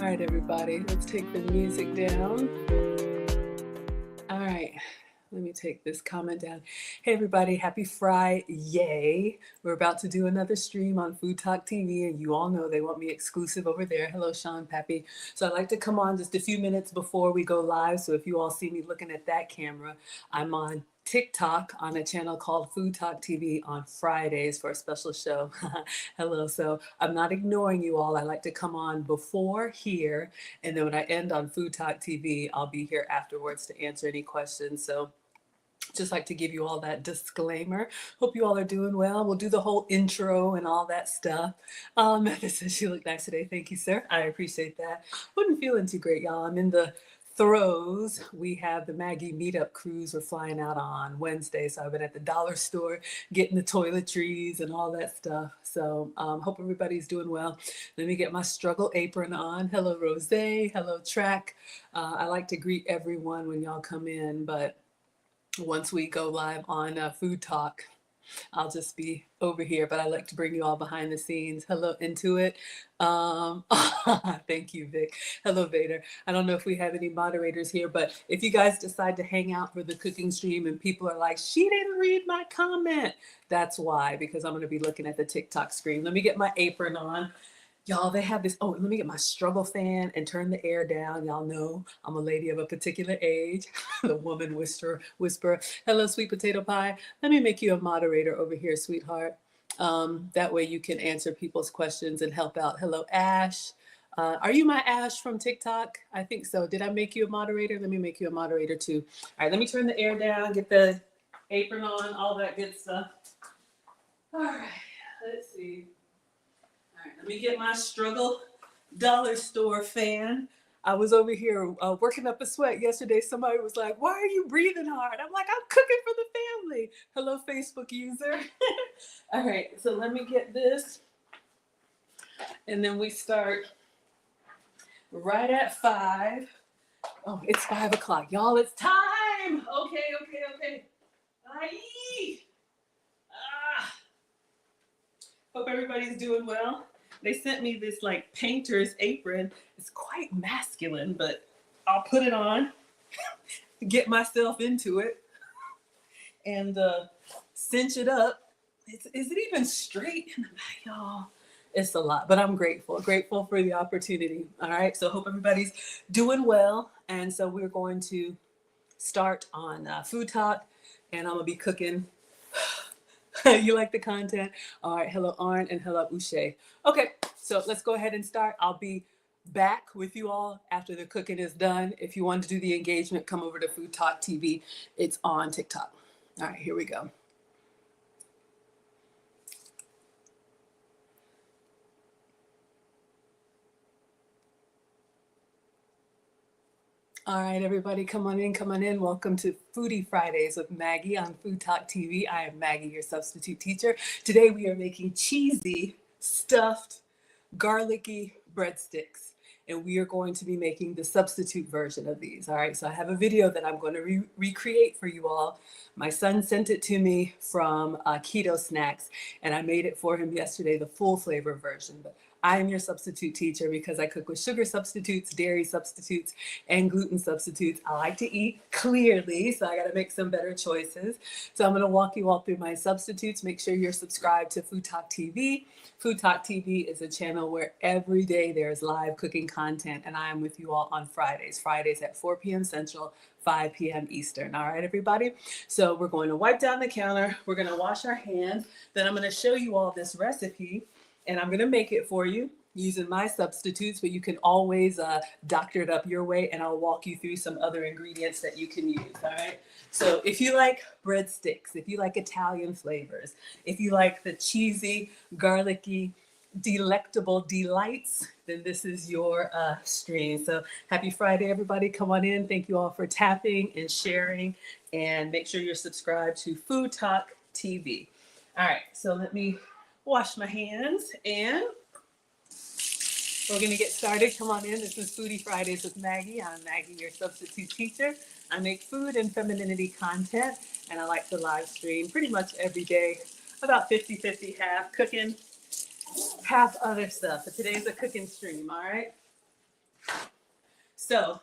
All right, everybody, let's take the music down. All right, let me take this comment down. Hey, everybody, happy Friday. Yay. We're about to do another stream on Food Talk TV, and you all know they want me exclusive over there. Hello, Sean, Pappy. So I'd like to come on just a few minutes before we go live. So if you all see me looking at that camera, I'm on TikTok on a channel called Food Talk TV on Fridays for a special show. Hello. So I'm not ignoring you all. I like to come on before here. And then when I end on Food Talk TV, I'll be here afterwards to answer any questions. So just like to give you all that disclaimer. Hope you all are doing well. We'll do the whole intro and all that stuff. This says you look nice today. Thank you, sir. I appreciate that. Wasn't feeling too great, y'all. I'm in the throes. We have the Maggie meetup cruise. We're flying out on Wednesday. So I've been at the dollar store getting the toiletries and all that stuff. So hope everybody's doing well. Let me get my struggle apron on. Hello, Rose. Hello, Track. I like to greet everyone when y'all come in, but once we go live on Food Talk, I'll just be over here, but I like to bring you all behind the scenes. Hello, Intuit. Thank you, Vic. Hello, Vader. I don't know if we have any moderators here, but if you guys decide to hang out for the cooking stream and people are like, she didn't read my comment, that's why, because I'm going to be looking at the TikTok screen. Let me get my apron on. Y'all, they have this, oh, let me get my struggle fan and turn the air down. Y'all know I'm a lady of a particular age. The woman whisper, hello, sweet potato pie. Let me make you a moderator over here, sweetheart. That way you can answer people's questions and help out. Hello, Ash. Are you my Ash from TikTok? I think so. Did I make you a moderator? Let me make you a moderator too. All right, let me turn the air down, get the apron on, all that good stuff. All right, let's see. All right, let me get my struggle dollar store fan. I was over here working up a sweat yesterday. Somebody was like, why are you breathing hard? I'm like, I'm cooking for the family. Hello, Facebook user. All right, so let me get this. And then we start right at 5. Oh, it's 5 o'clock. Y'all, it's time. Okay. Aye. Hope everybody's doing well. They sent me this like painter's apron. It's quite masculine, but I'll put it on, get myself into it, and cinch it up. Is it even straight in the back, y'all? It's a lot, but I'm grateful for the opportunity. All right, so hope everybody's doing well. And so we're going to start on Food Talk, and I'm gonna be cooking. You like the content? All right. Hello, Arn, and hello, Uche. Okay, so let's go ahead and start. I'll be back with you all after the cooking is done. If you want to do the engagement, come over to Food Talk TV. It's on TikTok. All right, here we go. All right, everybody, come on in. Welcome to Foodie Fridays with Maggie on Food Talk TV. I am Maggie, your substitute teacher. Today we are making cheesy, stuffed, garlicky breadsticks, and we are going to be making the substitute version of these. All right, so I have a video that I'm going to recreate for you all. My son sent it to me from Keto Snacks, and I made it for him yesterday, the full flavor version. But I am your substitute teacher because I cook with sugar substitutes, dairy substitutes, and gluten substitutes. I like to eat clearly, so I got to make some better choices. So I'm going to walk you all through my substitutes. Make sure you're subscribed to Food Talk TV. Food Talk TV is a channel where every day there's live cooking content, and I am with you all on Fridays at 4 p.m. Central, 5 p.m. Eastern. All right, everybody? So we're going to wipe down the counter. We're going to wash our hands. Then I'm going to show you all this recipe, and I'm going to make it for you using my substitutes, but you can always doctor it up your way, and I'll walk you through some other ingredients that you can use, all right? So if you like breadsticks, if you like Italian flavors, if you like the cheesy, garlicky, delectable delights, then this is your stream. So happy Friday, everybody. Come on in. Thank you all for tapping and sharing, and make sure you're subscribed to Food Talk TV. All right, so let me wash my hands, and we're going to get started. Come on in. This is Foodie Fridays with Maggie. I'm Maggie, your substitute teacher. I make food and femininity content, and I like to live stream pretty much every day, about 50-50, half cooking, half other stuff. But today's a cooking stream, all right? So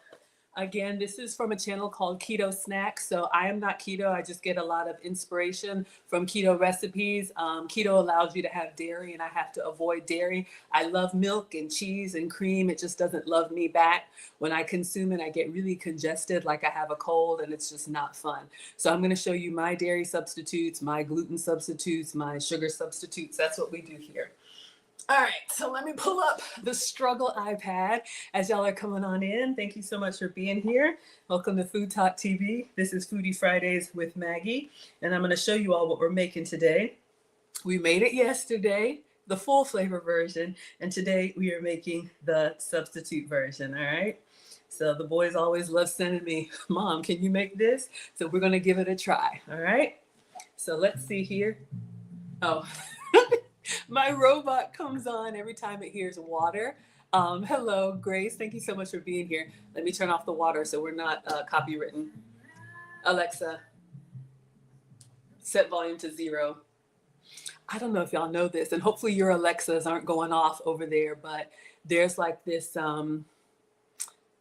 again, this is from a channel called Keto Snacks. So I am not keto. I just get a lot of inspiration from keto recipes. Keto allows you to have dairy, and I have to avoid dairy. I love milk and cheese and cream. It just doesn't love me back. When I consume it, I get really congested, like I have a cold, and it's just not fun. So I'm going to show you my dairy substitutes, my gluten substitutes, my sugar substitutes. That's what we do here. All right, so let me pull up the struggle I've had as y'all are coming on in. Thank you so much for being here. Welcome to Food Talk TV. This is Foodie Fridays with Maggie, and I'm going to show you all what we're making today. We made it yesterday, the full flavor version, and today we are making the substitute version, all right? So the boys always love sending me, Mom, can you make this? So we're going to give it a try, all right? So let's see here. Oh. My robot comes on every time it hears water. Hello, Grace. Thank you so much for being here. Let me turn off the water so we're not copywritten. Alexa, set volume to 0. I don't know if y'all know this, and hopefully your Alexas aren't going off over there, but there's like this,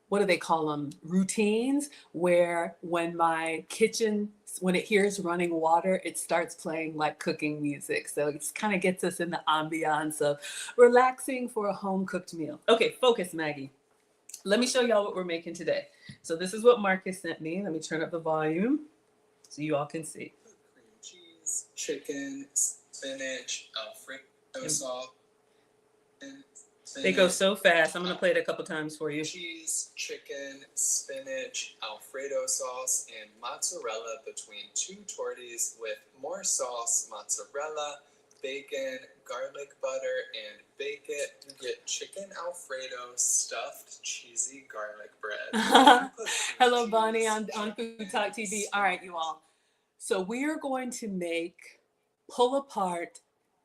what do they call them? Routines, where when my kitchen, when it hears running water, it starts playing like cooking music. So it kind of gets us in the ambiance of relaxing for a home cooked meal. Okay, focus, Maggie. Let me show y'all what we're making today. So this is what Marcus sent me. Let me turn up the volume so you all can see. Cream cheese, chicken, spinach, Alfredo sauce. They go so fast. I'm going to play it a couple times for you. Cheese, chicken, spinach, Alfredo sauce, and mozzarella between 2 tortillas with more sauce, mozzarella, bacon, garlic butter, and bake it. You get chicken Alfredo stuffed cheesy garlic bread. Hello, Bonnie on Food Talk TV. All right, you all. So we are going to make pull apart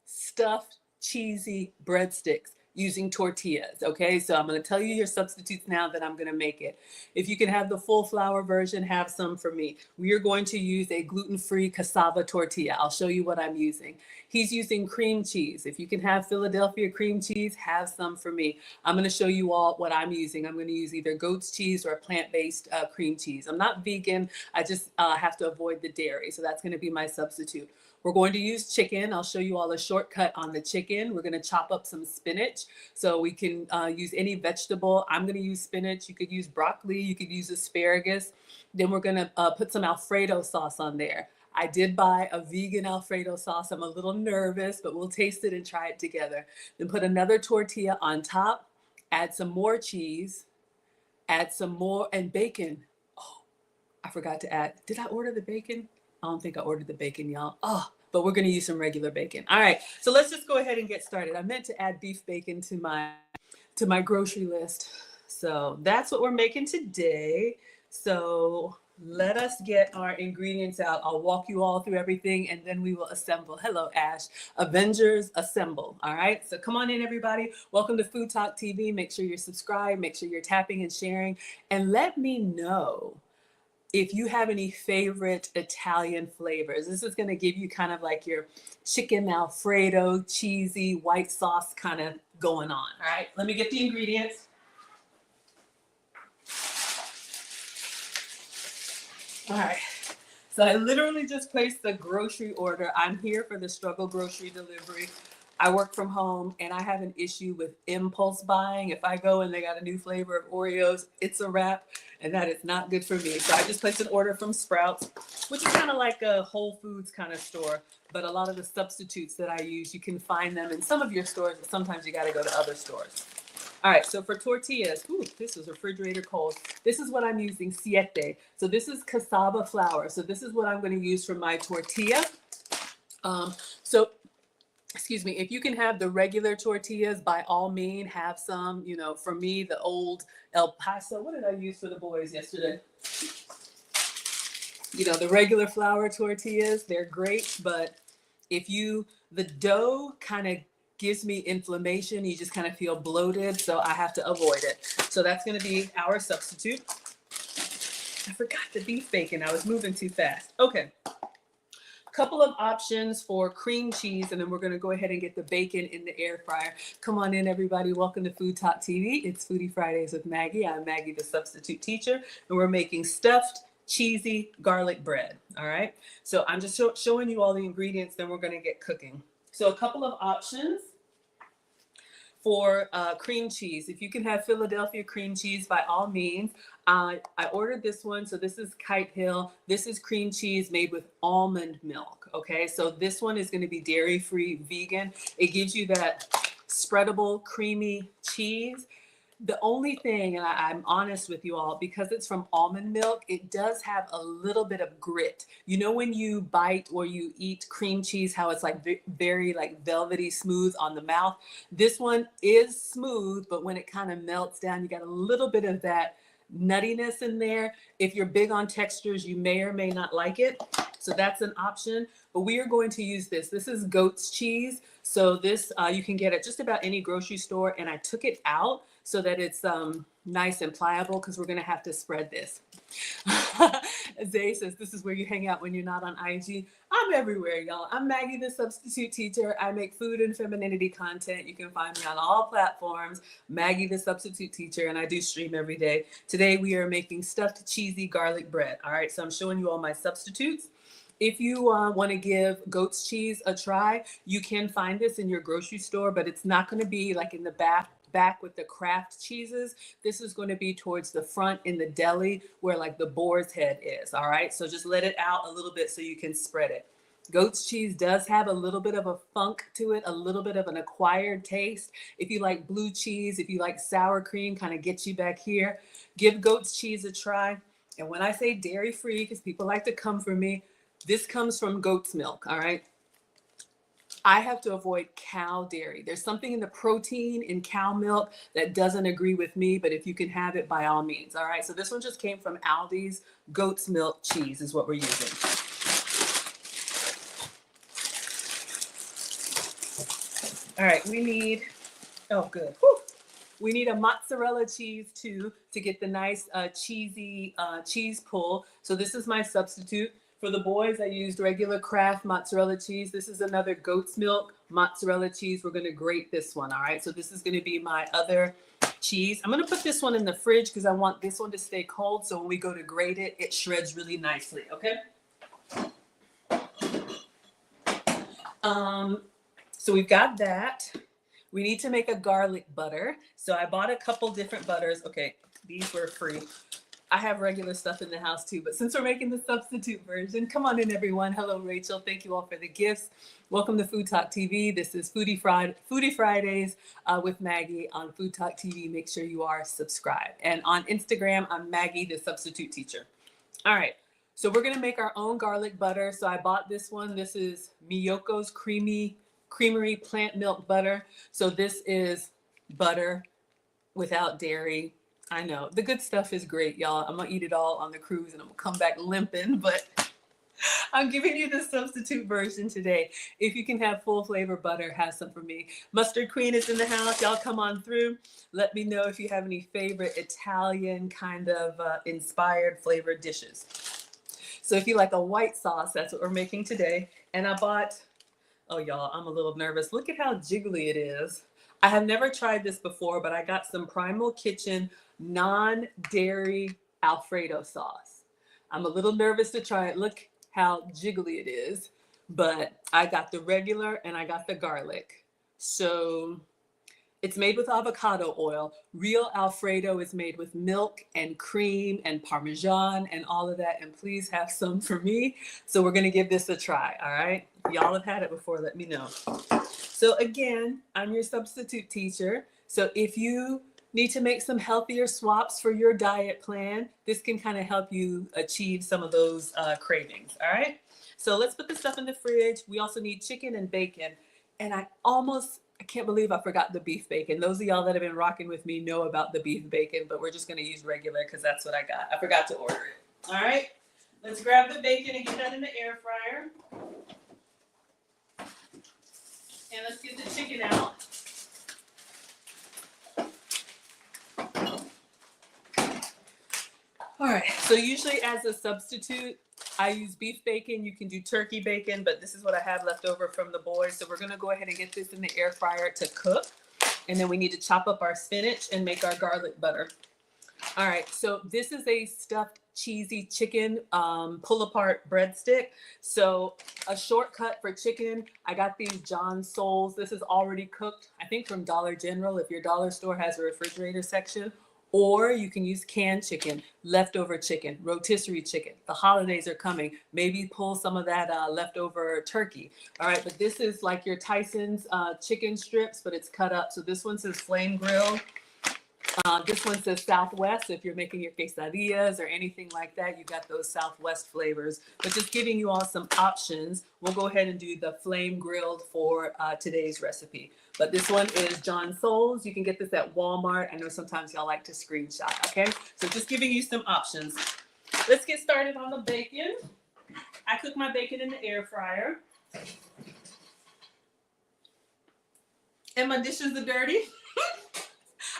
stuffed cheesy breadsticks using tortillas. Okay, so I'm going to tell you your substitutes now that I'm going to make it. If you can have the full flour version, have some for me. We are going to use a gluten-free cassava tortilla. I'll show you what I'm using. He's using cream cheese. If you can have Philadelphia cream cheese, have some for me. I'm going to show you all what I'm using. I'm going to use either goat's cheese or plant-based cream cheese. I'm not vegan. I just have to avoid the dairy. So that's going to be my substitute. We're going to use chicken. I'll show you all a shortcut on the chicken. We're going to chop up some spinach. So we can use any vegetable. I'm going to use spinach. You could use broccoli. You could use asparagus. Then we're going to put some Alfredo sauce on there. I did buy a vegan Alfredo sauce. I'm a little nervous, but we'll taste it and try it together. Then put another tortilla on top. Add some more cheese. Add some more, and bacon. Oh, I forgot to add. Did I order the bacon? I don't think I ordered the bacon, y'all. Oh, but we're going to use some regular bacon. All right, so let's just go ahead and get started. I meant to add beef bacon to my grocery list. So that's what we're making today. So let us get our ingredients out. I'll walk you all through everything, and then we will assemble. Hello, Ash. Avengers assemble. All right, so come on in, everybody. Welcome to Food Talk TV. Make sure you're subscribed. Make sure you're tapping and sharing. And let me know if you have any favorite Italian flavors. This is going to give you kind of like your chicken Alfredo, cheesy, white sauce kind of going on. All right, let me get the ingredients. All right, so I literally just placed the grocery order. I'm here for the struggle grocery delivery. I work from home and I have an issue with impulse buying. If I go and they got a new flavor of Oreos, it's a wrap, and that is not good for me. So I just placed an order from Sprouts, which is kind of like a Whole Foods kind of store, but a lot of the substitutes that I use, you can find them in some of your stores, but sometimes you got to go to other stores. All right, so for tortillas, ooh, this is refrigerator cold. This is what I'm using, siete. So this is cassava flour. So this is what I'm going to use for my tortilla. Excuse me, if you can have the regular tortillas, by all means, have some. You know, for me, the old El Paso, what did I use for the boys yesterday? You know, the regular flour tortillas, they're great, but if the dough kind of gives me inflammation, you just kind of feel bloated, so I have to avoid it. So that's going to be our substitute. I forgot the beef bacon. I was moving too fast. Okay. couple of options for cream cheese, and then we're going to go ahead and get the bacon in the air fryer. Come on in, everybody. Welcome to Food Talk TV. It's Foodie Fridays with Maggie. I'm Maggie, the substitute teacher, and we're making stuffed, cheesy garlic bread. All right. So I'm just showing you all the ingredients, then we're going to get cooking. So a couple of options for cream cheese. If you can have Philadelphia cream cheese, by all means. I ordered this one. So this is Kite Hill. This is cream cheese made with almond milk. Okay, so this one is going to be dairy-free, vegan. It gives you that spreadable, creamy cheese. The only thing, and I'm honest with you all, because it's from almond milk, it does have a little bit of grit. You know when you bite or you eat cream cheese, how it's like very like velvety smooth on the mouth? This one is smooth, but when it kind of melts down, you got a little bit of that nuttiness in there. If you're big on textures, you may or may not like it. So that's an option, but we are going to use this. This is goat's cheese. So this you can get at just about any grocery store, and I took it out so that it's nice and pliable because we're gonna have to spread this. Zay says, this is where you hang out when you're not on IG. I'm everywhere, y'all. I'm Maggie, the substitute teacher. I make food and femininity content. You can find me on all platforms, Maggie, the substitute teacher, and I do stream every day. Today we are making stuffed cheesy garlic bread. All right, so I'm showing you all my substitutes. If you want to give goat's cheese a try, you can find this in your grocery store, but it's not going to be like in the back with the Kraft cheeses. This is going to be towards the front in the deli where like the boar's head is. All right, so just let it out a little bit so you can spread it. Goat's cheese does have a little bit of a funk to it, a little bit of an acquired taste. If you like blue cheese, if you like sour cream, kind of gets you back here, give goat's cheese a try. And when I say dairy free, because people like to come for me, this comes from goat's milk. All right. I have to avoid cow dairy. There's something in the protein in cow milk that doesn't agree with me, but if you can have it, by all means. All right, so this one just came from Aldi's. Goat's milk cheese is what we're using. All right, we need, oh good. Whew. We need a mozzarella cheese too to get the nice cheesy cheese pull. So this is my substitute. For the boys, I used regular Kraft mozzarella cheese. This is another goat's milk mozzarella cheese. We're going to grate this one. All right. So this is going to be my other cheese. I'm going to put this one in the fridge because I want this one to stay cold. So when we go to grate it, it shreds really nicely. Okay. So we've got that. We need to make a garlic butter. So I bought a couple different butters. Okay. These were free. I have regular stuff in the house too, but since we're making the substitute version, come on in everyone. Hello, Rachel. Thank you all for the gifts. Welcome to Food Talk TV. This is Foodie Fridays with Maggie on Food Talk TV. Make sure you are subscribed. And on Instagram, I'm Maggie, the substitute teacher. All right. So we're going to make our own garlic butter. So I bought this one. This is Miyoko's Creamery plant milk butter. So this is butter without dairy. I know the good stuff is great, y'all. I'm gonna eat it all on the cruise and I'm gonna come back limping, but I'm giving you the substitute version today. If you can have full flavor butter, have some for me. Mustard Queen is in the house. Y'all come on through. Let me know if you have any favorite Italian kind of inspired flavored dishes. So if you like a white sauce, that's what we're making today. And I bought, oh y'all, I'm a little nervous. Look at how jiggly it is. I have never tried this before, but I got some Primal Kitchen non-dairy Alfredo sauce. I'm a little nervous to try it. Look how jiggly it is, but I got the regular and I got the garlic. So it's made with avocado oil. Real Alfredo is made with milk and cream and Parmesan and all of that. And please have some for me. So we're going to give this a try. All right. If y'all have had it before, let me know. So again, I'm your substitute teacher. So if you need to make some healthier swaps for your diet plan, this can kind of help you achieve some of those cravings. All right. So let's put this stuff in the fridge. We also need chicken and bacon. And I can't believe I forgot the beef bacon. Those of y'all that have been rocking with me know about the beef bacon, but we're just going to use regular because that's what I got. I forgot to order it. All right. Let's grab the bacon and get that in the air fryer. And let's get the chicken out. All right, so usually as a substitute, I use beef bacon. You can do turkey bacon, but this is what I have left over from the boys. So we're gonna go ahead and get this in the air fryer to cook. And then we need to chop up our spinach and make our garlic butter. All right, so this is a stuffed cheesy chicken pull apart breadstick. So a shortcut for chicken, I got these John Souls. This is already cooked, I think from Dollar General if your dollar store has a refrigerator section. Or you can use canned chicken, leftover chicken, rotisserie chicken. The holidays are coming. Maybe pull some of that leftover turkey. All right, but this is like your Tyson's chicken strips, but it's cut up. So this one says flame grilled. This one says Southwest. So if you're making your quesadillas or anything like that, you got those Southwest flavors. But just giving you all some options. We'll go ahead and do the flame grilled for today's recipe. But this one is John Souls. You can get this at Walmart. I know sometimes y'all like to screenshot, okay? So just giving you some options. Let's get started on the bacon. I cook my bacon in the air fryer. And my dishes are dirty.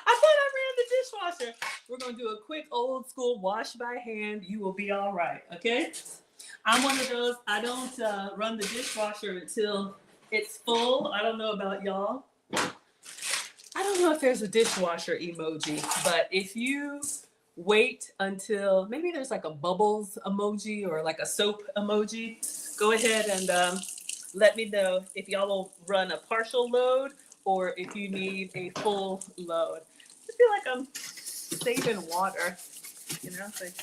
I thought I ran the dishwasher. We're going to do a quick old school wash by hand. You will be all right, okay? I'm one of those, I don't run the dishwasher until it's full. I don't know about y'all. I don't know if there's a dishwasher emoji, but if you wait until, maybe there's like a bubbles emoji or like a soap emoji, go ahead and let me know if y'all will run a partial load or if you need a full load. I feel like I'm saving water, you know, it's like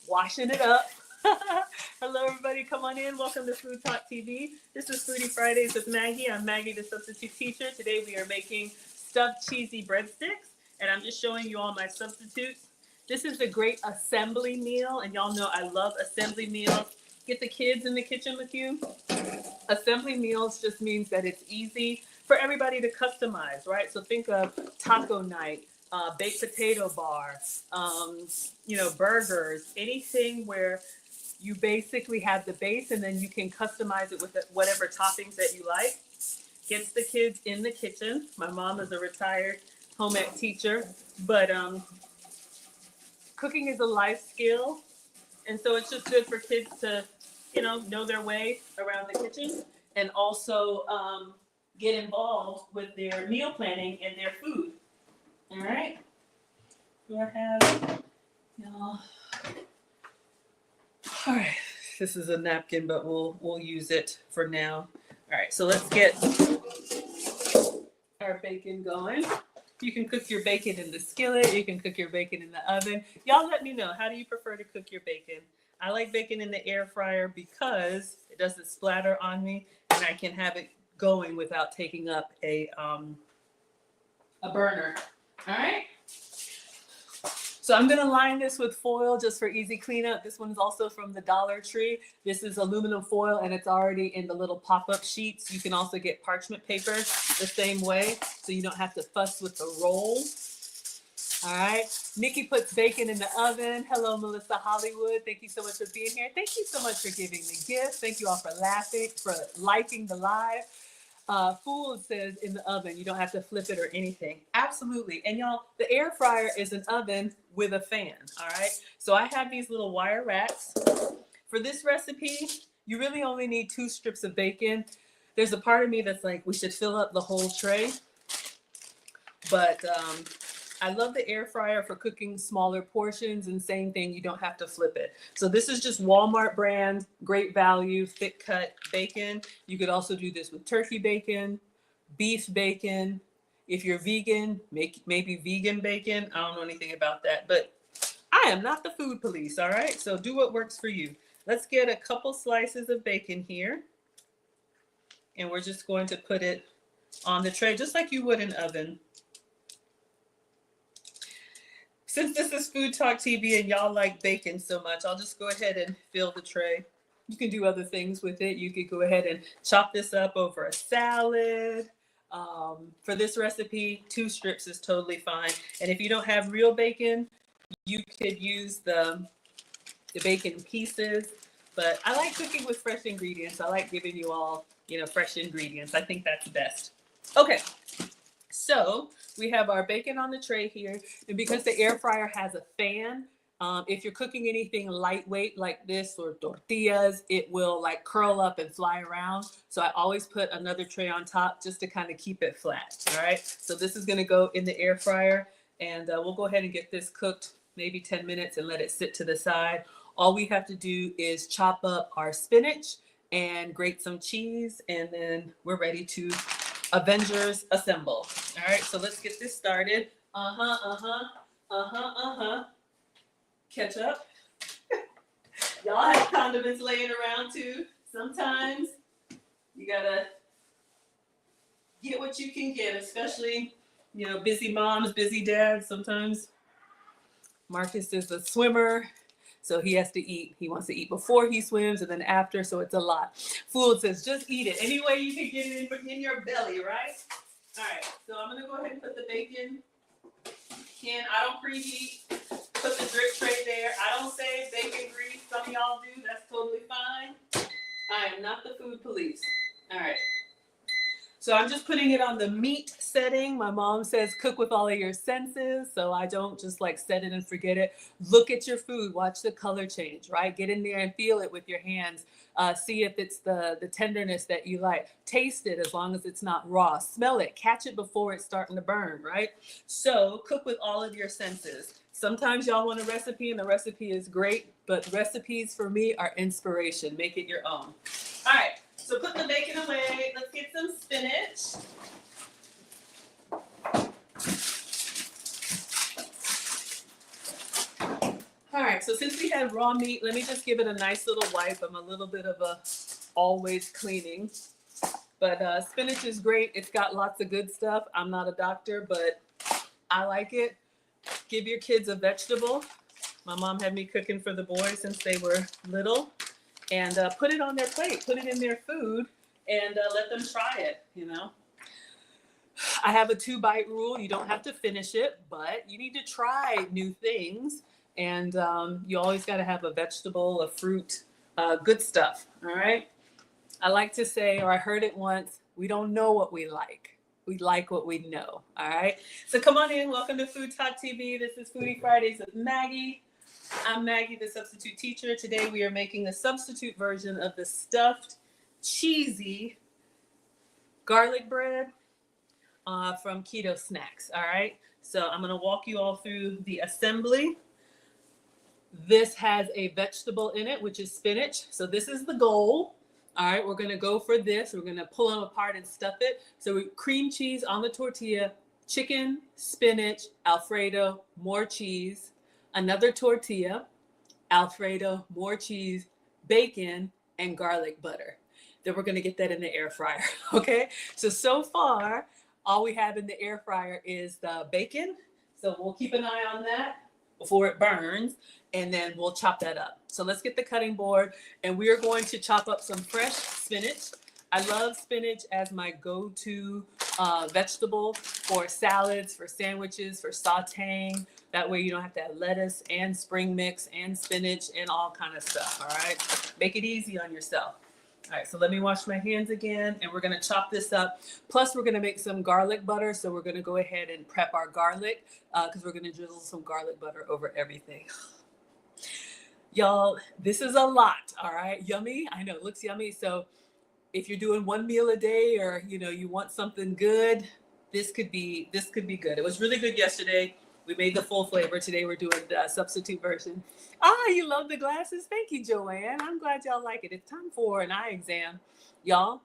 washing it up. Hello, everybody. Come on in. Welcome to Food Talk TV. This is Foodie Fridays with Maggie. I'm Maggie, the substitute teacher. Today we are making stuffed cheesy breadsticks, and I'm just showing you all my substitutes. This is a great assembly meal, and y'all know I love assembly meals. Get the kids in the kitchen with you. Assembly meals just means that it's easy for everybody to customize, right? So think of taco night, baked potato bar, you know, burgers, anything where you basically have the base and then you can customize it with whatever toppings that you like. Gets the kids in the kitchen. My mom is a retired home ec teacher, but cooking is a life skill. And so it's just good for kids to, you know their way around the kitchen and also get involved with their meal planning and their food. All right. Do I have, y'all? All right. This is a napkin, but we'll use it for now. All right. So let's get our bacon going. You can cook your bacon in the skillet. You can cook your bacon in the oven. Y'all let me know. How do you prefer to cook your bacon? I like bacon in the air fryer because it doesn't splatter on me and I can have it going without taking up a burner. All right. So I'm going to line this with foil just for easy cleanup. This one's also from the Dollar Tree. This is aluminum foil and it's already in the little pop-up sheets. You can also get parchment paper the same way so you don't have to fuss with the roll. All right. Nikki puts bacon in the oven. Hello, Melissa Hollywood. Thank you so much for being here. Thank you so much for giving the gift. Thank you all for laughing, for liking the live. Fool says in the oven, you don't have to flip it or anything. Absolutely. And y'all, the air fryer is an oven with a fan. All right. So I have these little wire racks. For this recipe, you really only need 2 strips of bacon. There's a part of me that's like, we should fill up the whole tray. But I love the air fryer for cooking smaller portions, and same thing, you don't have to flip it. So this is just Walmart brand, great value, thick cut bacon. You could also do this with turkey bacon, beef bacon. If you're vegan, maybe vegan bacon. I don't know anything about that, but I am not the food police, all right? So do what works for you. Let's get a couple slices of bacon here. And we're just going to put it on the tray, just like you would an oven. Since this is Food Talk TV and y'all like bacon so much, I'll just go ahead and fill the tray. You can do other things with it. You could go ahead and chop this up over a salad. For this recipe, 2 strips is totally fine. And if you don't have real bacon, you could use the bacon pieces. But I like cooking with fresh ingredients. I like giving you all, fresh ingredients. I think that's best. Okay. So we have our bacon on the tray here, and because the air fryer has a fan, If you're cooking anything lightweight like this or tortillas, it will like curl up and fly around. So I always put another tray on top just to kind of keep it flat. All right. So this is going to go in the air fryer, and we'll go ahead and get this cooked maybe 10 minutes and let it sit to the side. All we have to do is chop up our spinach and grate some cheese, and then we're ready to Avengers assemble. All right. So let's get this started. Ketchup. Y'all have condiments laying around too. Sometimes you gotta get what you can get, especially, you know, busy moms, busy dads. Sometimes Marcus is a swimmer, so he has to eat. He wants to eat before he swims and then after, so it's a lot. Food says just eat it any way you can get it in your belly, right? All right, so I'm gonna go ahead and put the bacon in. I don't preheat. Put the drip tray there. I don't say bacon grease. Some of y'all do. That's totally fine. I am not the food police. All right. So I'm just putting it on the meat setting. My mom says cook with all of your senses. So I don't just like set it and forget it. Look at your food. Watch the color change, right? Get in there and feel it with your hands. See if it's the tenderness that you like. Taste it as long as it's not raw. Smell it. Catch it before it's starting to burn, right? So cook with all of your senses. Sometimes y'all want a recipe and the recipe is great, but recipes for me are inspiration. Make it your own. All right. So put the bacon away. Let's get some spinach. All right, so since we had raw meat, let me just give it a nice little wipe. I'm a little bit of a always cleaning. But spinach is great. It's got lots of good stuff. I'm not a doctor, but I like it. Give your kids a vegetable. My mom had me cooking for the boys since they were little. And put it on their plate, put it in their food, and let them try it, you know. I have a 2-bite rule. You don't have to finish it, but you need to try new things. And you always got to have a vegetable, a fruit, good stuff, all right? I like to say, or I heard it once, we don't know what we like. We like what we know, all right? So come on in. Welcome to Food Talk TV. This is Foodie Fridays with Maggie. I'm Maggie, the substitute teacher. Today we are making a substitute version of the stuffed, cheesy garlic bread from Keto Snacks, all right? So I'm gonna walk you all through the assembly. This has a vegetable in it, which is spinach. So this is the goal. All right, we're gonna go for this. We're gonna pull them apart and stuff it. So cream cheese on the tortilla, chicken, spinach, Alfredo, more cheese, another tortilla, Alfredo, more cheese, bacon, and garlic butter. Then we're gonna get that in the air fryer, okay? So far, all we have in the air fryer is the bacon. So we'll keep an eye on that before it burns, and then we'll chop that up. So let's get the cutting board, and we are going to chop up some fresh spinach. I love spinach as my go-to vegetable for salads, for sandwiches, for sauteing. That way you don't have to have lettuce and spring mix and spinach and all kind of stuff, all right? Make it easy on yourself. All right, so let me wash my hands again, and we're gonna chop this up. Plus, we're gonna make some garlic butter, so we're gonna go ahead and prep our garlic because we're gonna drizzle some garlic butter over everything. Y'all, this is a lot, all right? Yummy, I know, it looks yummy. So if you're doing one meal a day, or you know you want something good, this could be good. It was really good yesterday. We made the full flavor. Today we're doing the substitute version. Ah, you love the glasses? Thank you, Joanne. I'm glad y'all like it. It's time for an eye exam. Y'all,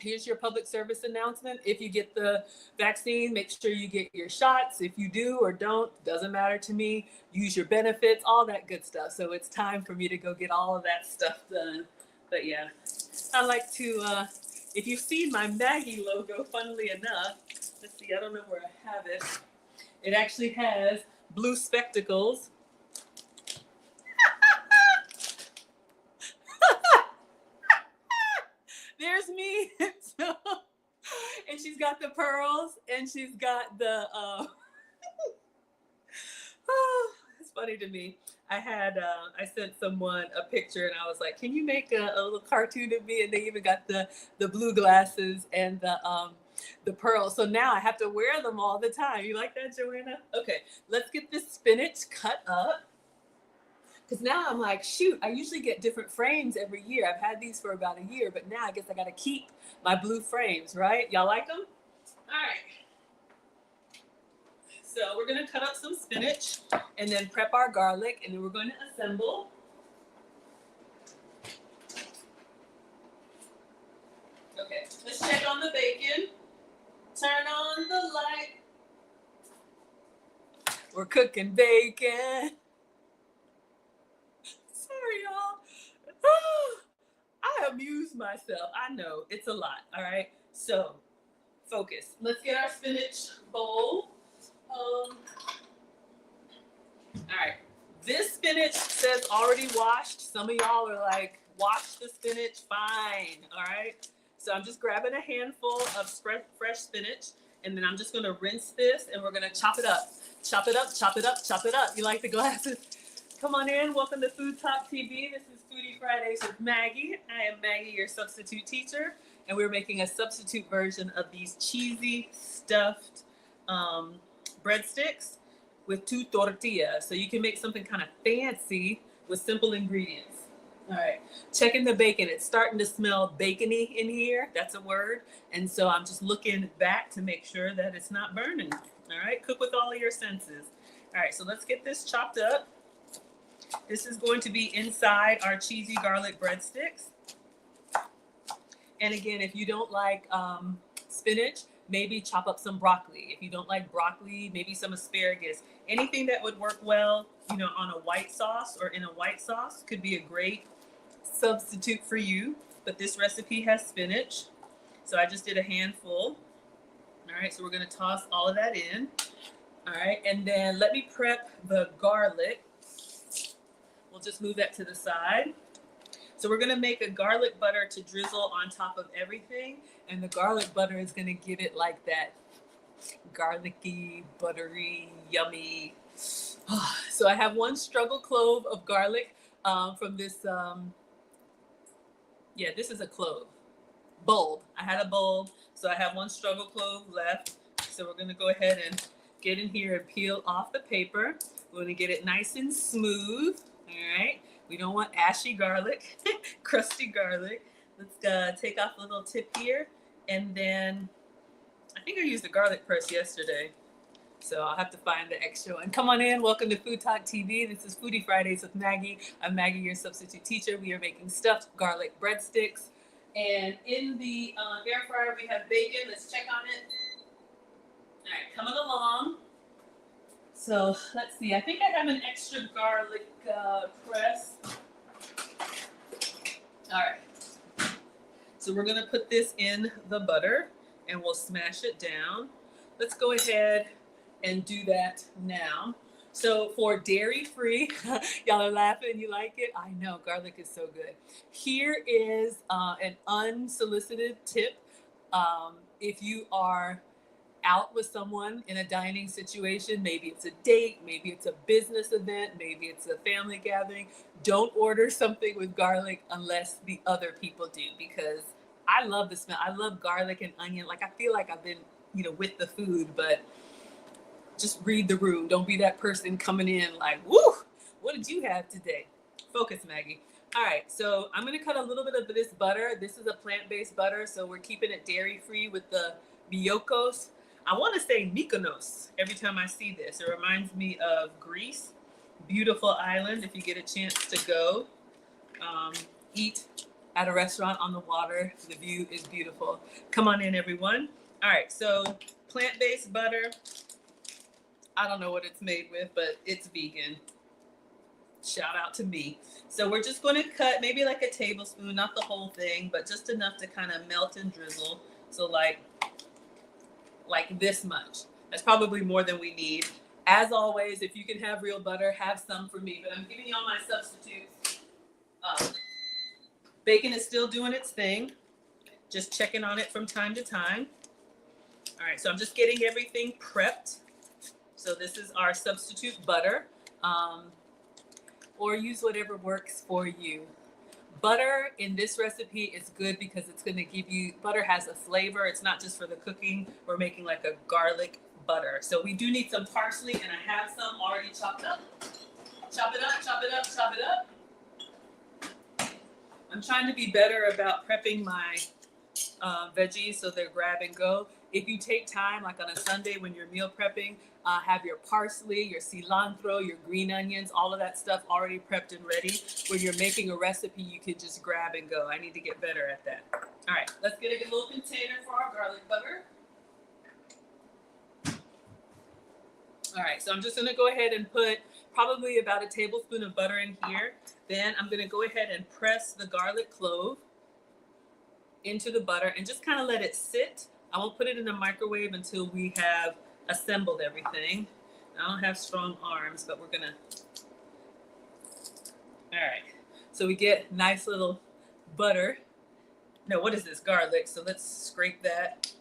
here's your public service announcement. If you get the vaccine, make sure you get your shots. If you do or don't, doesn't matter to me. Use your benefits, all that good stuff. So it's time for me to go get all of that stuff done. But yeah, I like to, if you've seen my Maggie logo, funnily enough, let's see, I don't know where I have it. It actually has blue spectacles. There's me. And she's got the pearls, and she's got the, oh, it's funny to me. I sent someone a picture, and I was like, can you make a little cartoon of me? And they even got the blue glasses and the pearls. So now I have to wear them all the time. You like that, Joanna? Okay, let's get this spinach cut up. Because now I'm like, shoot, I usually get different frames every year. I've had these for about a year, but now I guess I got to keep my blue frames, right? Y'all like them? All right. So we're going to cut up some spinach and then prep our garlic, and then we're going to assemble. Okay, let's check on the bacon. Turn on the light. We're cooking bacon. Sorry, y'all. I amuse myself. I know it's a lot. All right. So focus. Let's get our spinach bowl. All right. This spinach says already washed. Some of y'all are like, wash the spinach. Fine. All right. So I'm just grabbing a handful of fresh spinach, and then I'm just going to rinse this, and we're going to chop it up. Chop it up, chop it up, chop it up. You like the glasses? Come on in. Welcome to Food Talk TV. This is Foodie Fridays with Maggie. I am Maggie, your substitute teacher, and we're making a substitute version of these cheesy stuffed breadsticks with 2 tortillas. So you can make something kind of fancy with simple ingredients. All right, checking the bacon. It's starting to smell bacony in here. That's a word. And so I'm just looking back to make sure that it's not burning. All right, cook with all of your senses. All right, so let's get this chopped up. This is going to be inside our cheesy garlic breadsticks. And again, if you don't like spinach, maybe chop up some broccoli. If you don't like broccoli, maybe some asparagus. Anything that would work well, you know, on a white sauce or in a white sauce could be a great substitute for you. But this recipe has spinach, so I just did a handful. All right, so we're going to toss all of that in. All right, and then let me prep the garlic. We'll just move that to the side. So we're going to make a garlic butter to drizzle on top of everything, and the garlic butter is going to give it like that garlicky, buttery, yummy. So I have 1 struggle clove of garlic from this. Yeah, this is a clove. Bulb. I had a bulb, so I have 1 struggle clove left. So we're going to go ahead and get in here and peel off the paper. We're going to get it nice and smooth. All right. We don't want ashy garlic, crusty garlic. Let's take off a little tip here. And then I think I used the garlic press yesterday, so I'll have to find the extra one. Come on in. Welcome to Food Talk TV. This is Foodie Fridays with Maggie. I'm Maggie, your substitute teacher. We are making stuffed garlic breadsticks. And in the air fryer, we have bacon. Let's check on it. All right, coming along. So let's see. I think I have an extra garlic press. All right. So we're going to put this in the butter, and we'll smash it down. Let's go ahead and do that now. So for dairy-free, y'all are laughing, you like it? I know, garlic is so good. Here is an unsolicited tip. If you are out with someone in a dining situation, maybe it's a date, maybe it's a business event, maybe it's a family gathering, don't order something with garlic unless the other people do, because I love the smell. I love garlic and onion. Like, I feel like I've been, you know, with the food, but just read the room. Don't be that person coming in like, woo, what did you have today? Focus, Maggie. All right, so I'm gonna cut a little bit of this butter. This is a plant-based butter, so we're keeping it dairy-free with the Biokos. I wanna say Mykonos every time I see this. It reminds me of Greece. Beautiful island if you get a chance to go. Eat at a restaurant on the water. The view is beautiful. Come on in, everyone. All right, so plant-based butter. I don't know what it's made with, but it's vegan. Shout out to me. So we're just going to cut maybe like a tablespoon, not the whole thing, but just enough to kind of melt and drizzle. So like this much. That's probably more than we need. As always, if you can have real butter, have some for me, but I'm giving you all my substitutes. Bacon is still doing its thing. Just checking on it from time to time. All right, so I'm just getting everything prepped. So this is our substitute butter, or use whatever works for you. Butter in this recipe is good because it's going to give you, butter has a flavor. It's not just for the cooking. We're making like a garlic butter. So we do need some parsley, and I have some already chopped up. Chop it up, chop it up, chop it up. I'm trying to be better about prepping my veggies so they're grab and go. If you take time, like on a Sunday when you're meal prepping, have your parsley, your cilantro, your green onions, all of that stuff already prepped and ready. When you're making a recipe, you can just grab and go. I need to get better at that. All right, let's get a little container for our garlic butter. All right, so I'm just gonna go ahead and put probably about a tablespoon of butter in here. Then I'm gonna go ahead and press the garlic clove into the butter and just kind of let it sit. I won't put it in the microwave until we have assembled everything. I don't have strong arms, but we're gonna. All right, so we get nice little butter. No, what is this? Garlic. So let's scrape that.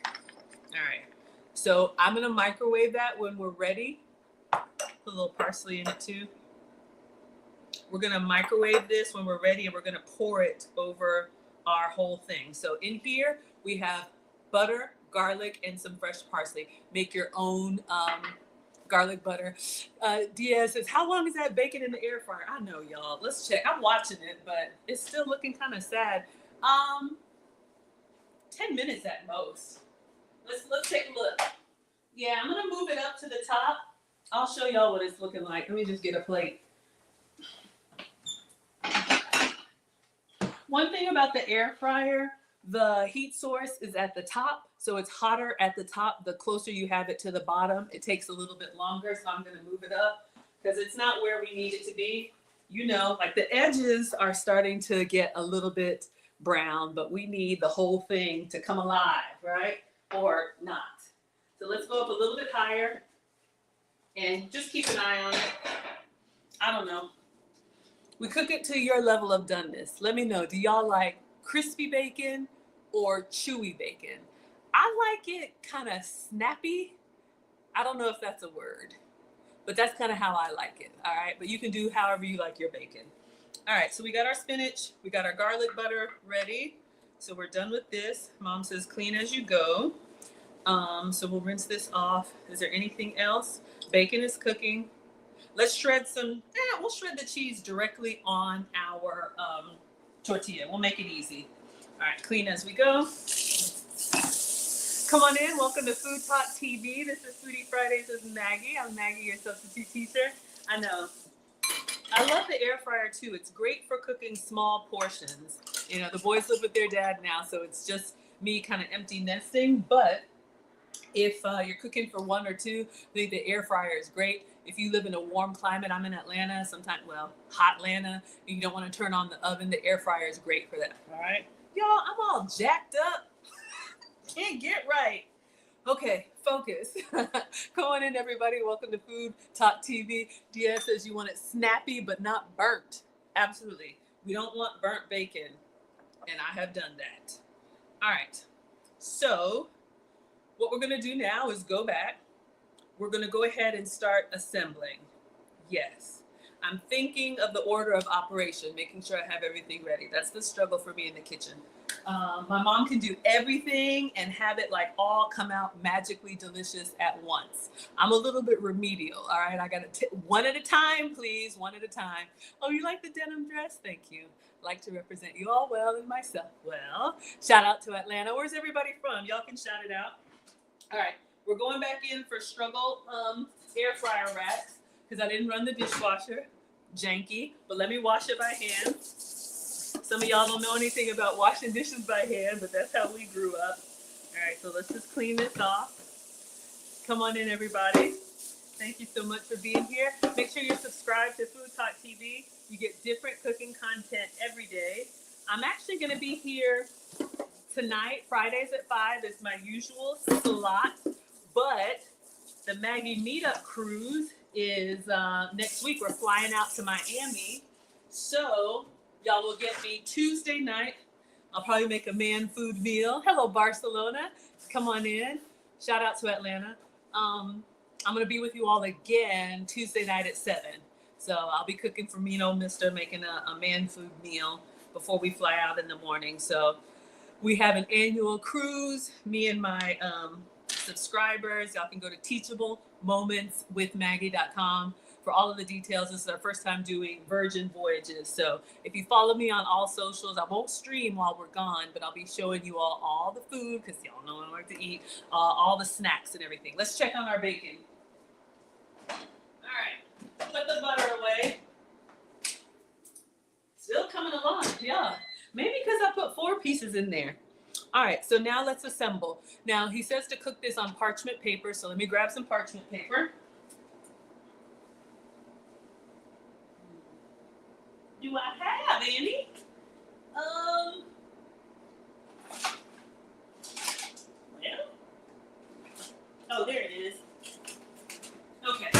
All right, so I'm gonna microwave that when we're ready. Put a little parsley in it too. We're gonna microwave this when we're ready, and we're gonna pour it over our whole thing. So in here we have butter, garlic, and some fresh parsley. Make your own garlic butter. Diaz says, how long is that bacon in the air fryer? I know, y'all. Let's check. I'm watching it, but it's still looking kind of sad. 10 minutes at most. Let's take a look. Yeah, I'm gonna move it up to the top. I'll show y'all what it's looking like. Let me just get a plate. One thing about the air fryer, the heat source is at the top, so it's hotter at the top. The closer you have it to the bottom, it takes a little bit longer, so I'm gonna move it up because it's not where we need it to be. You know, like the edges are starting to get a little bit brown, but we need the whole thing to come alive, right? Or not. So let's go up a little bit higher and just keep an eye on it. I don't know. We cook it to your level of doneness. Let me know. Do y'all like crispy bacon or chewy bacon? I like it kind of snappy. I don't know if that's a word, but that's kind of how I like it. All right. But you can do however you like your bacon. All right. So we got our spinach. We got our garlic butter ready. So we're done with this. Mom says clean as you go. So we'll rinse this off. Is there anything else? Bacon is cooking. Let's shred some, we'll shred the cheese directly on our tortilla. We'll make it easy. All right, clean as we go. Come on in, welcome to Food Talk TV. This is Foodie Fridays with Maggie. I'm Maggie, your substitute teacher. I know. I love the air fryer too. It's great for cooking small portions. You know, the boys live with their dad now, so it's just me kind of empty nesting. But if you're cooking for one or two, I think the air fryer is great. If you live in a warm climate, I'm in Atlanta, sometimes, well, hot Atlanta, and you don't want to turn on the oven, the air fryer is great for that. All right. Y'all, I'm all jacked up. Can't get right. Okay, focus. Come on in, everybody. Welcome to Food Talk TV. Diaz says you want it snappy, but not burnt. Absolutely. We don't want burnt bacon, and I have done that. All right. So what we're going to do now is go back. We're going to go ahead and start assembling. Yes. I'm thinking of the order of operation, making sure I have everything ready. That's the struggle for me in the kitchen. My mom can do everything and have it like all come out magically delicious at once. I'm a little bit remedial. All right. I got to one at a time, please. One at a time. Oh, you like the denim dress? Thank you. Like to represent you all well and myself well. Shout out to Atlanta. Where's everybody from? Y'all can shout it out. All right. We're going back in for struggle air fryer racks because I didn't run the dishwasher. Janky, but let me wash it by hand. Some of y'all don't know anything about washing dishes by hand, but that's how we grew up. All right, so let's just clean this off. Come on in, everybody. Thank you so much for being here. Make sure you're subscribed to Food Talk TV. You get different cooking content every day. I'm actually going to be here tonight, Fridays at 5 is my usual slot. But the Maggie meetup cruise is next week. We're flying out to Miami. So y'all will get me Tuesday night. I'll probably make a man food meal. Hello, Barcelona. Come on in. Shout out to Atlanta. I'm going to be with you all again Tuesday night at 7. So I'll be cooking for me and old mister, making a man food meal before we fly out in the morning. So we have an annual cruise. Me and my subscribers. Y'all can go to teachablemomentswithmaggie.com for all of the details. This is our first time doing virgin voyages. So if you follow me on all socials, I won't stream while we're gone, but I'll be showing you all the food, because y'all know I like to eat, all the snacks and everything. Let's check on our bacon. All right, put the butter away. Still coming along, yeah. Maybe because I put 4 pieces in there. All right, so now let's assemble. Now he says to cook this on parchment paper, so let me grab some parchment paper. Do I have any? Well, oh, there it is. Okay.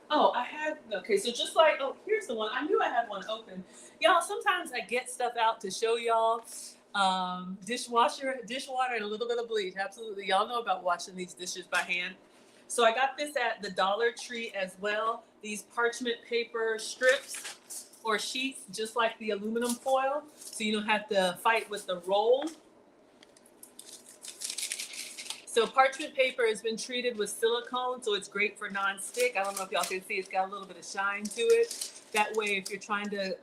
Oh, I had, okay, so just like, oh, here's the one. I knew I had one open. Y'all, sometimes I get stuff out to show y'all. Dishwater, and a little bit of bleach. Absolutely. Y'all know about washing these dishes by hand. So I got this at the Dollar Tree as well. These parchment paper strips or sheets, just like the aluminum foil, so you don't have to fight with the roll. So parchment paper has been treated with silicone, so it's great for non-stick. I don't know if y'all can see, it's got a little bit of shine to it. That way, if you're trying to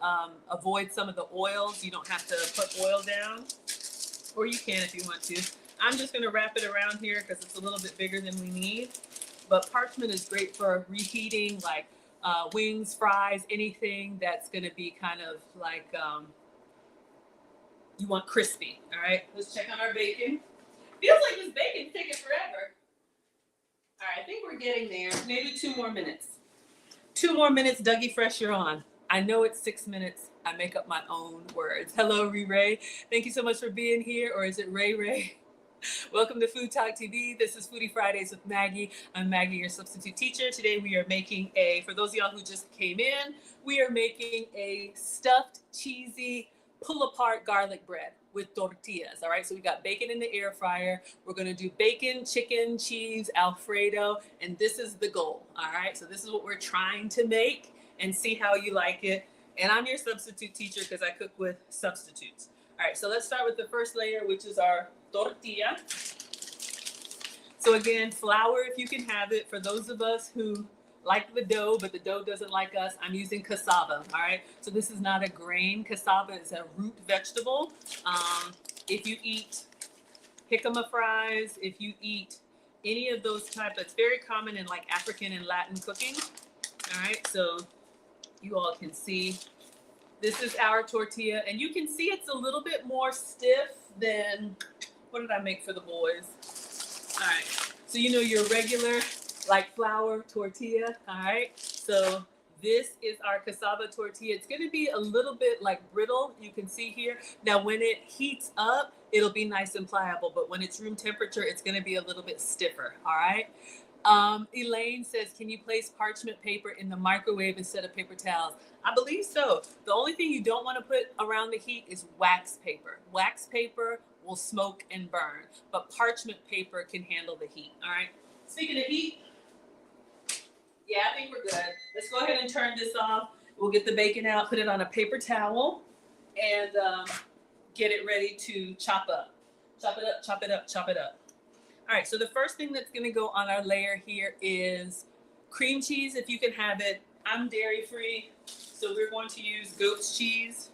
avoid some of the oils, you don't have to put oil down, or you can if you want to. I'm just gonna wrap it around here because it's a little bit bigger than we need. But parchment is great for reheating, like wings, fries, anything that's gonna be kind of like, you want crispy, all right? Let's check on our bacon. Feels like this bacon's taking forever. All right, I think we're getting there. Maybe 2 more minutes. 2 more minutes, Dougie Fresh, you're on. I know it's 6 minutes. I make up my own words. Hello, Ray. Thank you so much for being here. Or is it Ray? Welcome to Food Talk TV. This is Foodie Fridays with Maggie. I'm Maggie, your substitute teacher. Today we are making for those of y'all who just came in, we are making a stuffed, cheesy, pull-apart garlic bread with tortillas. All right, so we got bacon in the air fryer. We're gonna do bacon, chicken, cheese, Alfredo, and this is the goal. All right, so this is what we're trying to make and see how you like it. And I'm your substitute teacher because I cook with substitutes. All right, so let's start with the first layer, which is our tortilla. So again, flour if you can have it. For those of us who like the dough, but the dough doesn't like us, I'm using cassava, all right? So this is not a grain. Cassava is a root vegetable. If you eat jicama fries, if you eat any of those types, it's very common in like African and Latin cooking, all right? So you all can see, this is our tortilla, and you can see it's a little bit more stiff than, what did I make for the boys? All right, so you know your regular, like flour tortilla, all right? So this is our cassava tortilla. It's gonna be a little bit like brittle, you can see here. Now when it heats up, it'll be nice and pliable, but when it's room temperature, it's gonna be a little bit stiffer, all right? Elaine says, can you place parchment paper in the microwave instead of paper towels? I believe so. The only thing you don't wanna put around the heat is wax paper. Wax paper will smoke and burn, but parchment paper can handle the heat, all right? Speaking of heat, yeah, I think we're good. Let's go ahead and turn this off. We'll get the bacon out, put it on a paper towel, and get it ready to chop up. Chop it up, chop it up, chop it up. All right, so the first thing that's gonna go on our layer here is cream cheese, if you can have it. I'm dairy-free, so we're going to use goat's cheese.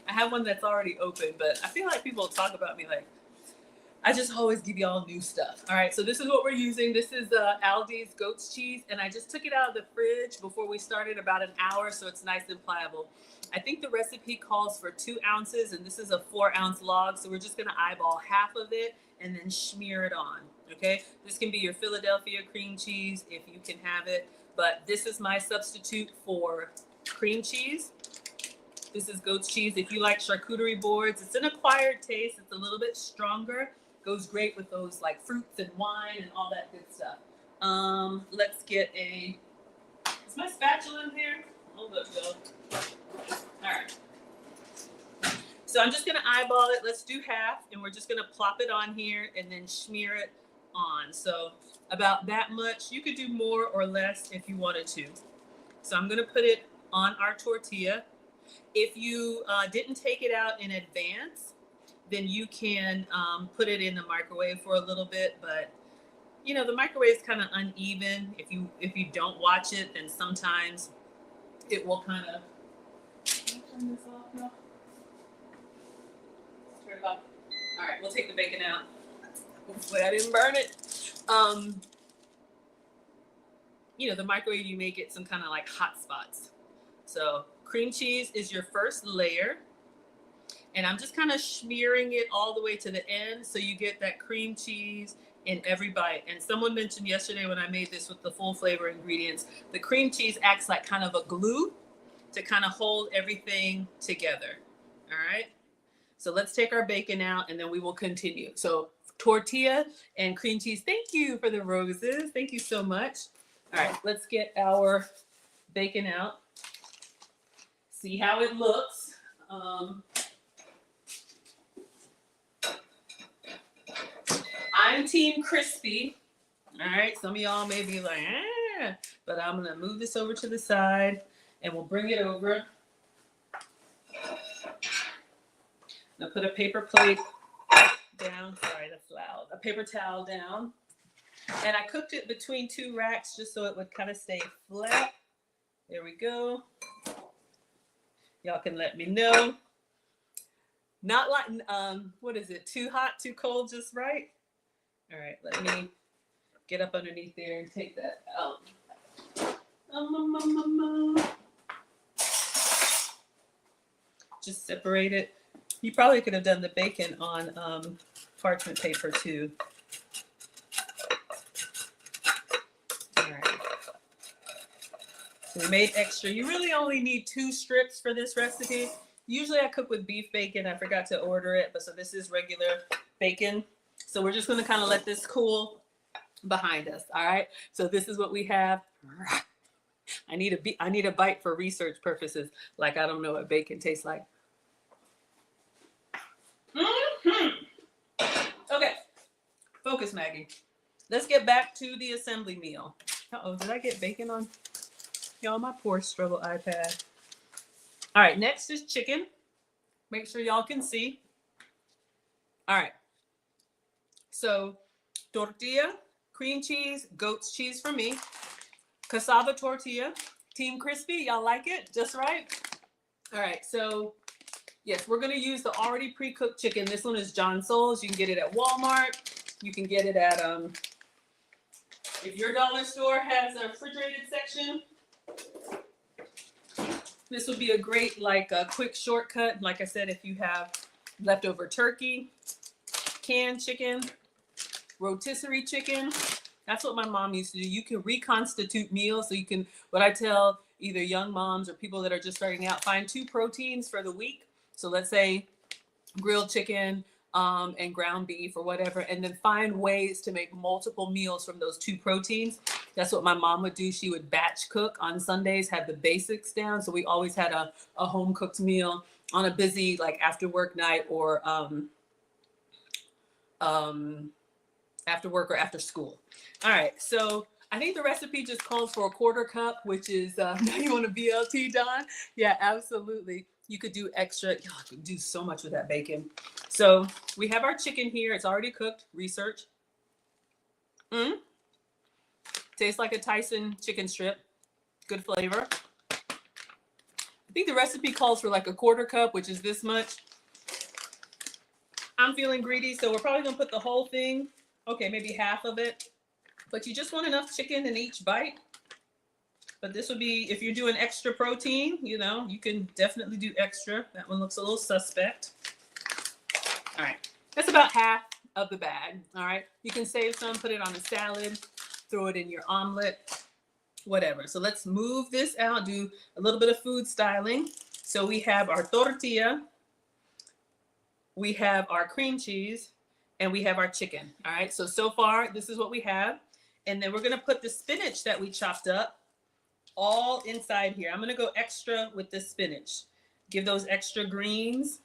I have one that's already open, but I feel like people talk about me like, I just always give y'all new stuff. All right, so this is what we're using. This is Aldi's goat's cheese, and I just took it out of the fridge before we started, about an hour, so it's nice and pliable. I think the recipe calls for 2 ounces, and this is a 4-ounce log, so we're just gonna eyeball half of it and then smear it on, okay? This can be your Philadelphia cream cheese if you can have it, but this is my substitute for cream cheese. This is goat's cheese. If you like charcuterie boards, it's an acquired taste. It's a little bit stronger. Goes great with those like fruits and wine and all that good stuff. Let's get a, is my spatula in here? Oh, let's go. All right. So I'm just gonna eyeball it. Let's do half, and we're just gonna plop it on here and then smear it on. So about that much. You could do more or less if you wanted to. So I'm gonna put it on our tortilla. If you didn't take it out in advance, then you can put it in the microwave for a little bit. But you know, the microwave is kind of uneven. If you don't watch it, then sometimes it will kind of. Turn this off now. Turn it off. All right, we'll take the bacon out. Hopefully I didn't burn it. You know, the microwave, you may get some kind of like hot spots. So cream cheese is your first layer. And I'm just kind of smearing it all the way to the end so you get that cream cheese in every bite. And someone mentioned yesterday when I made this with the full flavor ingredients, the cream cheese acts like kind of a glue to kind of hold everything together. All right. So let's take our bacon out and then we will continue. So tortilla and cream cheese. Thank you for the roses. Thank you so much. All right, let's get our bacon out. See how it looks. I'm team crispy. All right, some of y'all may be like, but I'm gonna move this over to the side and we'll bring it over. Now put a paper plate down. Sorry, that's loud. A paper towel down. And I cooked it between two racks just so it would kind of stay flat. There we go. Y'all can let me know. Not like, what is it? Too hot, too cold, just right? All right, let me get up underneath there and take that out. Just separate it. You probably could have done the bacon on parchment paper too. All right. So we made extra. You really only need 2 strips for this recipe. Usually I cook with beef bacon. I forgot to order it, but so this is regular bacon. So we're just going to kind of let this cool behind us. All right. So this is what we have. I need a bite for research purposes. Like I don't know what bacon tastes like. Okay. Focus, Maggie. Let's get back to the assembly meal. Uh-oh, did I get bacon on? Y'all, my poor struggle iPad. All right, next is chicken. Make sure y'all can see. All right. So tortilla, cream cheese, goat's cheese for me. Cassava tortilla, team crispy. Y'all like it? Just right? All right, so yes, we're gonna use the already pre-cooked chicken. This one is John Souls. You can get it at Walmart. You can get it at, if your dollar store has a refrigerated section, this would be a great, like a quick shortcut. Like I said, if you have leftover turkey, canned chicken, rotisserie chicken, that's what my mom used to do. You can reconstitute meals. So you can, what I tell either young moms or people that are just starting out, find 2 proteins for the week. So let's say grilled chicken and ground beef or whatever, and then find ways to make multiple meals from those 2 proteins. That's what my mom would do. She would batch cook on Sundays, have the basics down. So we always had a home cooked meal on a busy like after work night or after work or after school. All right, so I think the recipe just calls for a 1/4 cup, which is, now you want a BLT, Don? Yeah, absolutely. You could do extra. Oh, I could do so much with that bacon. So we have our chicken here. It's already cooked. Research. Tastes like a Tyson chicken strip. Good flavor. I think the recipe calls for like a 1/4 cup, which is this much. I'm feeling greedy, so we're probably gonna put the whole thing. Okay, maybe half of it. But you just want enough chicken in each bite. But this would be, if you're doing extra protein, you know, you can definitely do extra. That one looks a little suspect. All right, that's about half of the bag. All right, you can save some, put it on a salad, throw it in your omelet, whatever. So let's move this out, do a little bit of food styling. So we have our tortilla, we have our cream cheese, and we have our chicken. All right, so far, this is what we have. And then we're gonna put the spinach that we chopped up all inside here. I'm gonna go extra with the spinach. Give those extra greens.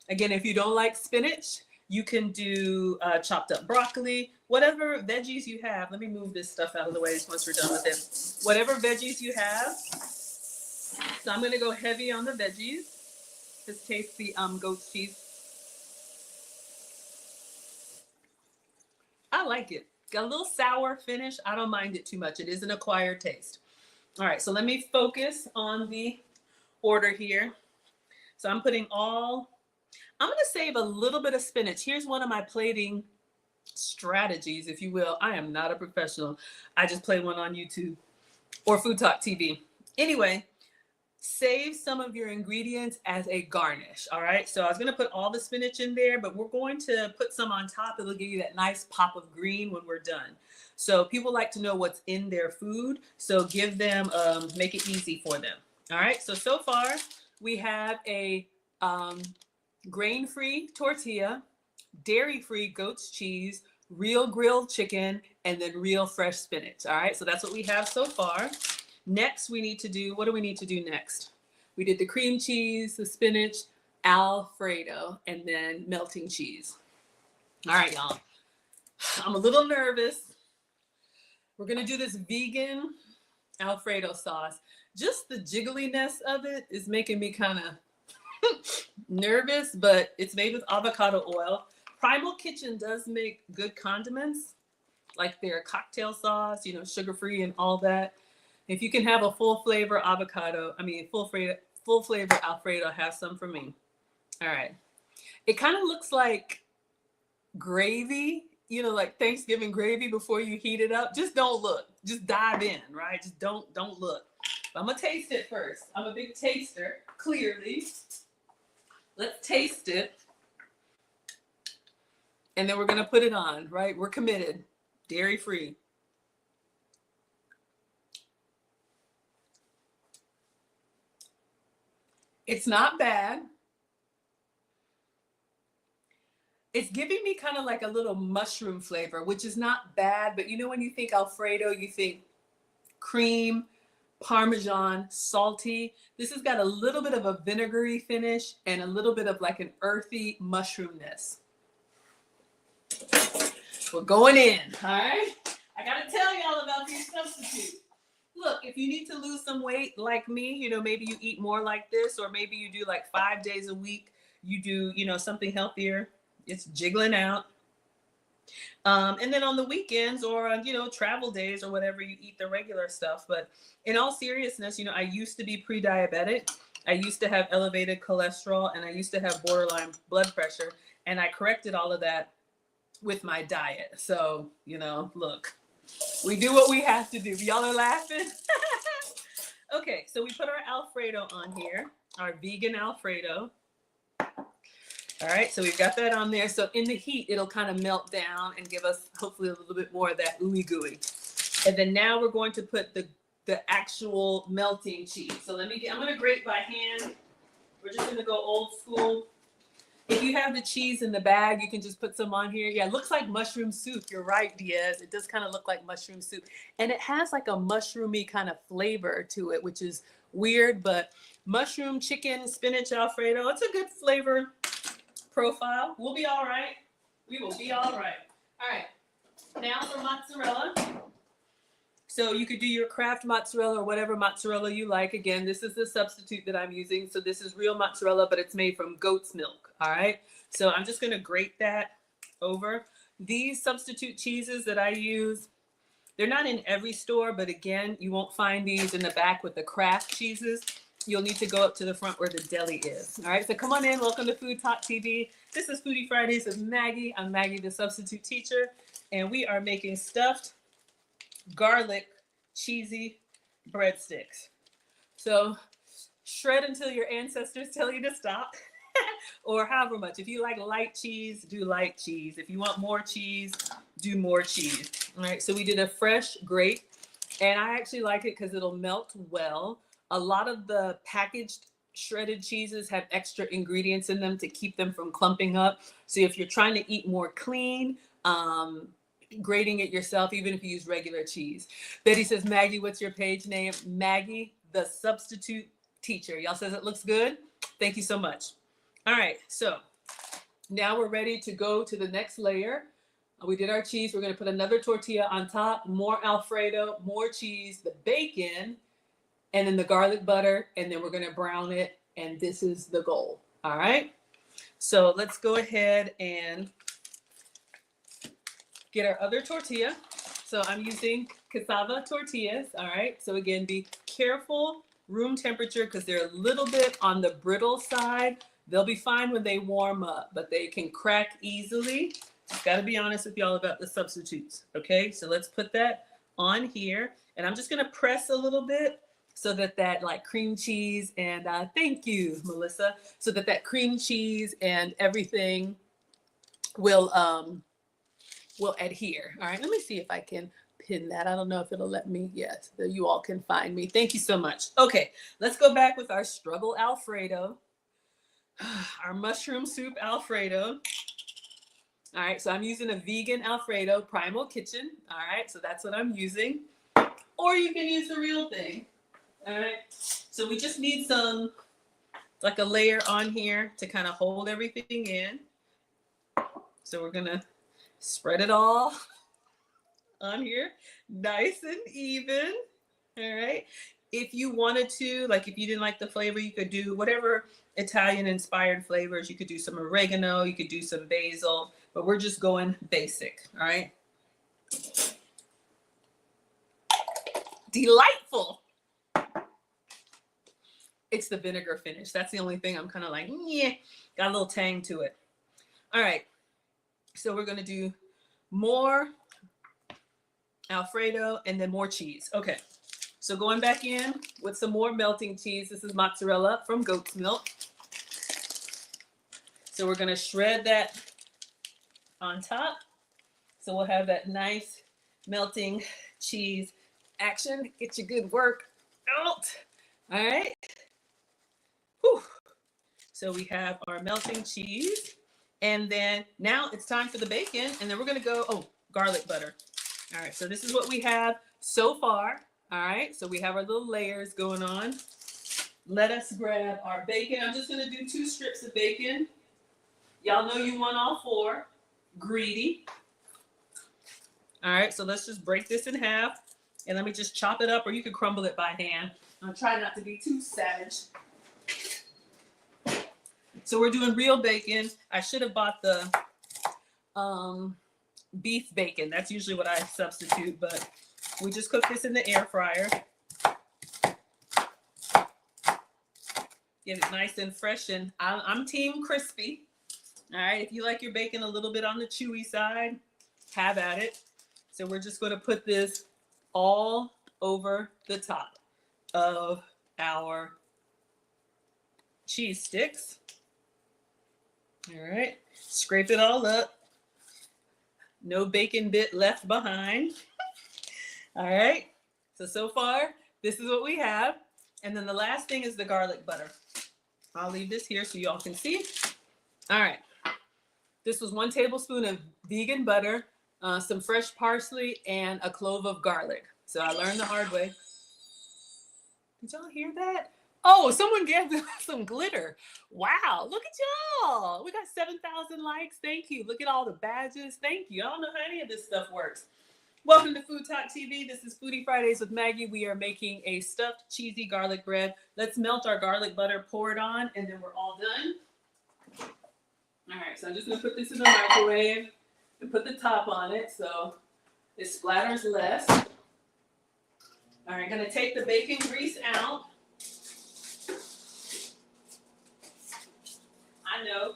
Again, if you don't like spinach, you can do chopped up broccoli, whatever veggies you have. Let me move this stuff out of the way once we're done with it. Whatever veggies you have. So I'm gonna go heavy on the veggies. This tastes the goat's cheese. I like it. Got a little sour finish. I don't mind it too much. It is an acquired taste. All right, so let me focus on the order here. So I'm going to save a little bit of spinach. Here's one of my plating strategies, if you will. I am not a professional. I just play one on YouTube or Food Talk TV. Anyway, save some of your ingredients as a garnish. All right, so I was going to put all the spinach in there, but we're going to put some on top. It'll give you that nice pop of green when we're done. So people like to know what's in their food, so give them, make it easy for them. All right, so far we have a grain-free tortilla, dairy-free goat's cheese, real grilled chicken, and then real fresh spinach. All right, so that's what we have so far. Next, we need to do, what do we need to do next? We did the cream cheese, the spinach, Alfredo, and then melting cheese. All right, y'all. I'm a little nervous. We're gonna do this vegan Alfredo sauce. Just the jiggliness of it is making me kind of nervous, but it's made with avocado oil. Primal Kitchen does make good condiments, like their cocktail sauce, you know, sugar-free and all that. If you can have a full flavor Alfredo, have some for me. All right. It kind of looks like gravy, you know, like Thanksgiving gravy before you heat it up. Just don't look. Just dive in, right? Just don't look. I'm gonna taste it first. I'm a big taster, clearly. Let's taste it. And then we're gonna put it on, right? We're committed. Dairy free. It's not bad. It's giving me kind of like a little mushroom flavor, which is not bad. But you know, when you think Alfredo, you think cream, Parmesan, salty. This has got a little bit of a vinegary finish and a little bit of like an earthy mushroomness. We're going in, all right? I gotta tell y'all about these substitutes. Look, if you need to lose some weight like me, you know, maybe you eat more like this, or maybe you do like 5 days a week, you do, you know, something healthier. It's jiggling out. And then on the weekends or on, you know, travel days or whatever, you eat the regular stuff. But in all seriousness, you know, I used to be pre-diabetic. I used to have elevated cholesterol, and I used to have borderline blood pressure. And I corrected all of that with my diet. So, you know, look, we do what we have to do. Y'all are laughing. Okay, so we put our Alfredo on here, our vegan Alfredo. All right, so we've got that on there. So in the heat, it'll kind of melt down and give us hopefully a little bit more of that ooey gooey. And then now we're going to put the actual melting cheese. So I'm gonna grate by hand. We're just gonna go old school. If you have the cheese in the bag, you can just put some on here. Yeah, it looks like mushroom soup. You're right, Diaz. It does kind of look like mushroom soup. And it has like a mushroomy kind of flavor to it, which is weird, but mushroom, chicken, spinach, Alfredo, it's a good flavor profile. We'll be all right. We will be all right. All right, now for mozzarella. So you could do your Kraft mozzarella or whatever mozzarella you like. Again, this is the substitute that I'm using. So this is real mozzarella, but it's made from goat's milk. All right. So I'm just going to grate that over. These substitute cheeses that I use, they're not in every store, but again, you won't find these in the back with the Kraft cheeses. You'll need to go up to the front where the deli is. All right. So come on in. Welcome to Food Talk TV. This is Foodie Fridays with Maggie. I'm Maggie, the substitute teacher, and we are making stuffed garlic cheesy breadsticks. So shred until your ancestors tell you to stop, or however much. If you like light cheese, do light cheese. If you want more cheese, do more cheese. All right, so we did a fresh grate, and I actually like it because it'll melt well. A lot of the packaged shredded cheeses have extra ingredients in them to keep them from clumping up. So if you're trying to eat more clean, grating it yourself, even if you use regular cheese. Betty says, Maggie, what's your page name? Maggie, the substitute teacher. Y'all says it looks good. Thank you so much. All right, so now we're ready to go to the next layer. We did our cheese. We're going to put another tortilla on top, more Alfredo, more cheese, the bacon, and then the garlic butter, and then we're going to brown it, and this is the goal. All right, so let's go ahead and get our other tortilla. So I'm using cassava tortillas, all right? So again, be careful, room temperature, because they're a little bit on the brittle side. They'll be fine when they warm up, but they can crack easily. Just got to be honest with y'all about the substitutes, okay? So let's put that on here, and I'm just gonna press a little bit so that like cream cheese and thank you, Melissa, so that cream cheese and everything will adhere. All right, let me see if I can pin that. I don't know if it'll let me. Yes, so you all can find me. Thank you so much. Okay, let's go back with our struggle Alfredo, our mushroom soup Alfredo. All right, so I'm using a vegan Alfredo, Primal Kitchen. All right, so that's what I'm using. Or you can use the real thing. All right, so we just need some, like a layer on here to kind of hold everything in. So we're gonna spread it all on here, nice and even. All right. If you wanted to, like if you didn't like the flavor, you could do whatever Italian inspired flavors. You could do some oregano, you could do some basil, but we're just going basic. All right. Delightful. It's the vinegar finish. That's the only thing I'm kind of like, yeah, got a little tang to it. All right. So we're going to do more Alfredo and then more cheese. Okay. So going back in with some more melting cheese. This is mozzarella from goat's milk. So we're going to shred that on top. So we'll have that nice melting cheese action. Get your good work out. All right. Whew. So we have our melting cheese. And then now it's time for the bacon. And then we're going to go, garlic butter. All right. So this is what we have so far. All right. So we have our little layers going on. Let us grab our bacon. I'm just going to do 2 strips of bacon. Y'all know you want all 4. Greedy. All right. So let's just break this in half. And let me just chop it up, or you can crumble it by hand. I'm trying not to be too savage. So we're doing real bacon. I should have bought the beef bacon. That's usually what I substitute, but we just cook this in the air fryer. Get it nice and fresh, and I'm team crispy. All right, if you like your bacon a little bit on the chewy side, have at it. So we're just going to put this all over the top of our cheese sticks. All right, scrape it all up. No bacon bit left behind. All right, so far, this is what we have. And then the last thing is the garlic butter. I'll leave this here so y'all can see. All right, this was 1 tablespoon of vegan butter, some fresh parsley, and a clove of garlic. So I learned the hard way. Did y'all hear that? Oh, someone gave them some glitter. Wow, look at y'all. We got 7,000 likes. Thank you. Look at all the badges. Thank you. I don't know how any of this stuff works. Welcome to Food Talk TV. This is Foodie Fridays with Maggie. We are making a stuffed cheesy garlic bread. Let's melt our garlic butter, pour it on, and then we're all done. All right, so I'm just gonna put this in the microwave and put the top on it so it splatters less. All right, gonna take the bacon grease out. I know.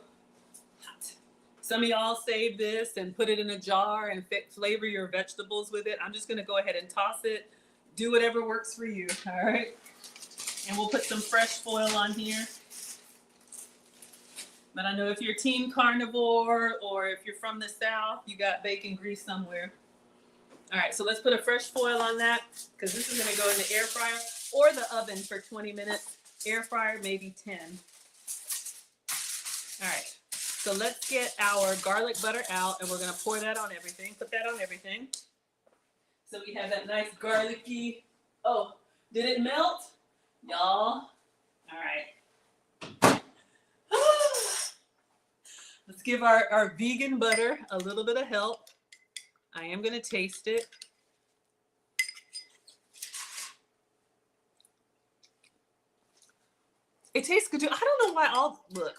Some of y'all save this and put it in a jar and flavor your vegetables with it. I'm just going to go ahead and toss it. Do whatever works for you, all right? And we'll put some fresh foil on here. But I know if you're team carnivore or if you're from the South, you got bacon grease somewhere. All right, so let's put a fresh foil on that because this is going to go in the air fryer or the oven for 20 minutes. Air fryer, maybe 10. All right. So let's get our garlic butter out, and we're going to pour that on everything. Put that on everything. So we have that nice garlicky. Oh, did it melt? Y'all. All right. Let's give our vegan butter a little bit of help. I am going to taste it. It tastes good too. I don't know why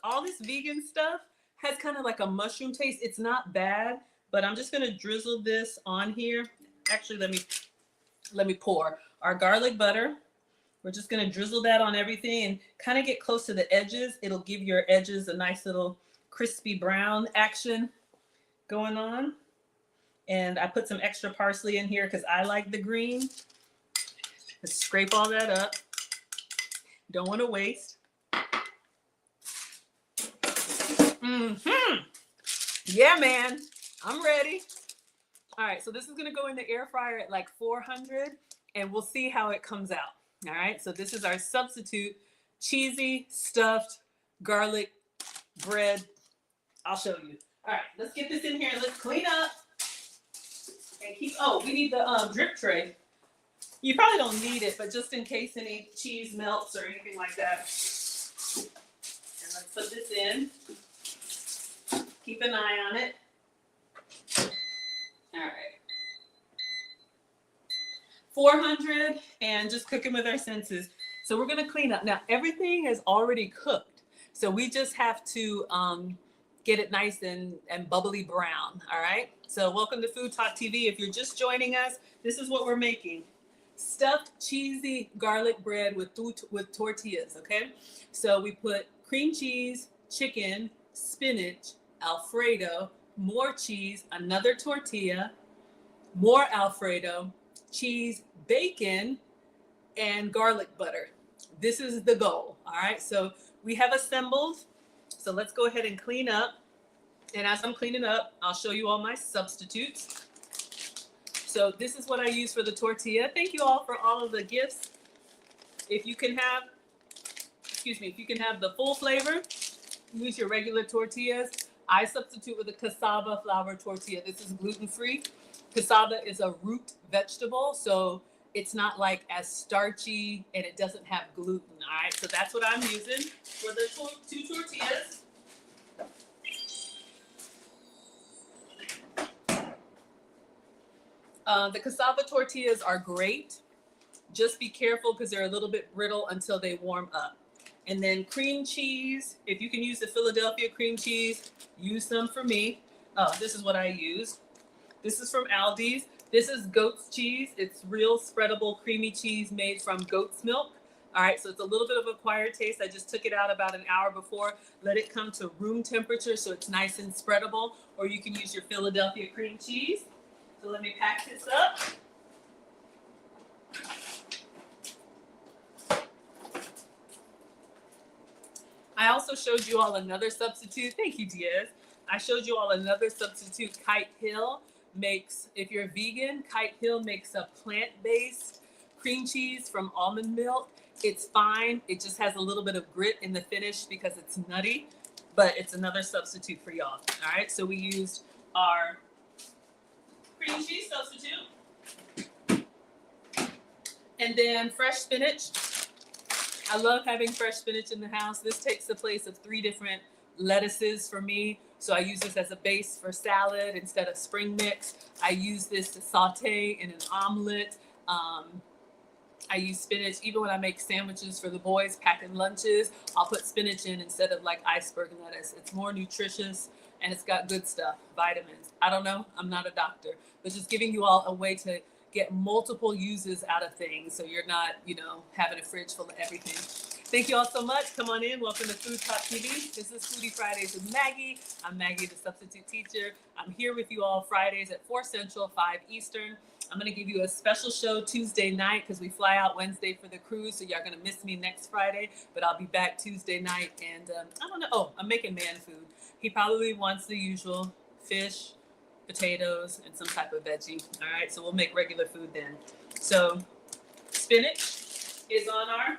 all this vegan stuff has kind of like a mushroom taste. It's not bad, but I'm just gonna drizzle this on here. Actually, let me pour our garlic butter. We're just gonna drizzle that on everything and kind of get close to the edges. It'll give your edges a nice little crispy brown action going on. And I put some extra parsley in here because I like the green. Let's scrape all that up. Don't want to waste. Yeah, man, I'm ready. All right, so this is gonna go in the air fryer at like 400 and we'll see how it comes out. All right, so this is our substitute cheesy stuffed garlic bread. I'll show you. All right, let's get this in here and let's clean up and keep, oh, we need the drip tray. You probably don't need it, but just in case any cheese melts or anything like that. And let's put this in. Keep an eye on it. All right. 400 and just cooking with our senses. So we're gonna clean up. Now everything is already cooked. So we just have to get it nice and bubbly brown, all right? So welcome to Food Talk TV. If you're just joining us, this is what we're making. Stuffed cheesy garlic bread with tortillas, okay? So we put cream cheese, chicken, spinach, Alfredo, more cheese, another tortilla, more Alfredo, cheese, bacon, and garlic butter. This is the goal, all right? So we have assembled. So let's go ahead and clean up. And as I'm cleaning up, I'll show you all my substitutes. So this is what I use for the tortilla. Thank you all for all of the gifts. If you can have, if you can have the full flavor, use your regular tortillas. I substitute with a cassava flour tortilla. This is gluten-free. Cassava is a root vegetable, so it's not like as starchy and it doesn't have gluten, all right? So that's what I'm using for the two tortillas. The cassava tortillas are great. Just be careful because they're a little bit brittle until they warm up. And then cream cheese, if you can use the Philadelphia cream cheese, use some for me. Oh, this is what I use. This is from Aldi's. This is goat's cheese. It's real spreadable creamy cheese made from goat's milk. All right, so it's a little bit of an acquired taste. I just took it out about an hour before. Let it come to room temperature so it's nice and spreadable. Or you can use your Philadelphia cream cheese. So let me pack this up. I also showed you all another substitute. Thank you, Diaz. I showed you all another substitute. Kite Hill makes, if you're vegan, Kite Hill makes a plant-based cream cheese from almond milk. It's fine. It just has a little bit of grit in the finish because it's nutty, but it's another substitute for y'all. All right, so we used our cream cheese substitute. And then fresh spinach. I love having fresh spinach in the house. This takes the place of 3 different lettuces for me. So I use this as a base for salad instead of spring mix. I use this to saute in an omelet. I use spinach even when I make sandwiches for the boys, packing lunches. I'll put spinach in instead of like iceberg lettuce. It's more nutritious and it's got good stuff, vitamins. I don't know, I'm not a doctor, but just giving you all a way to get multiple uses out of things so you're not, having a fridge full of everything. Thank you all so much. Come on in. Welcome to Food Talk TV. This is Foodie Fridays with Maggie. I'm Maggie, the substitute teacher. I'm here with you all Fridays at 4 Central, 5 Eastern. I'm going to give you a special show Tuesday night because we fly out Wednesday for the cruise, so y'all going to miss me next Friday, but I'll be back Tuesday night, and I don't know. Oh, I'm making man food. He probably wants the usual fish, potatoes, and some type of veggie. All right, so we'll make regular food then. So spinach is on our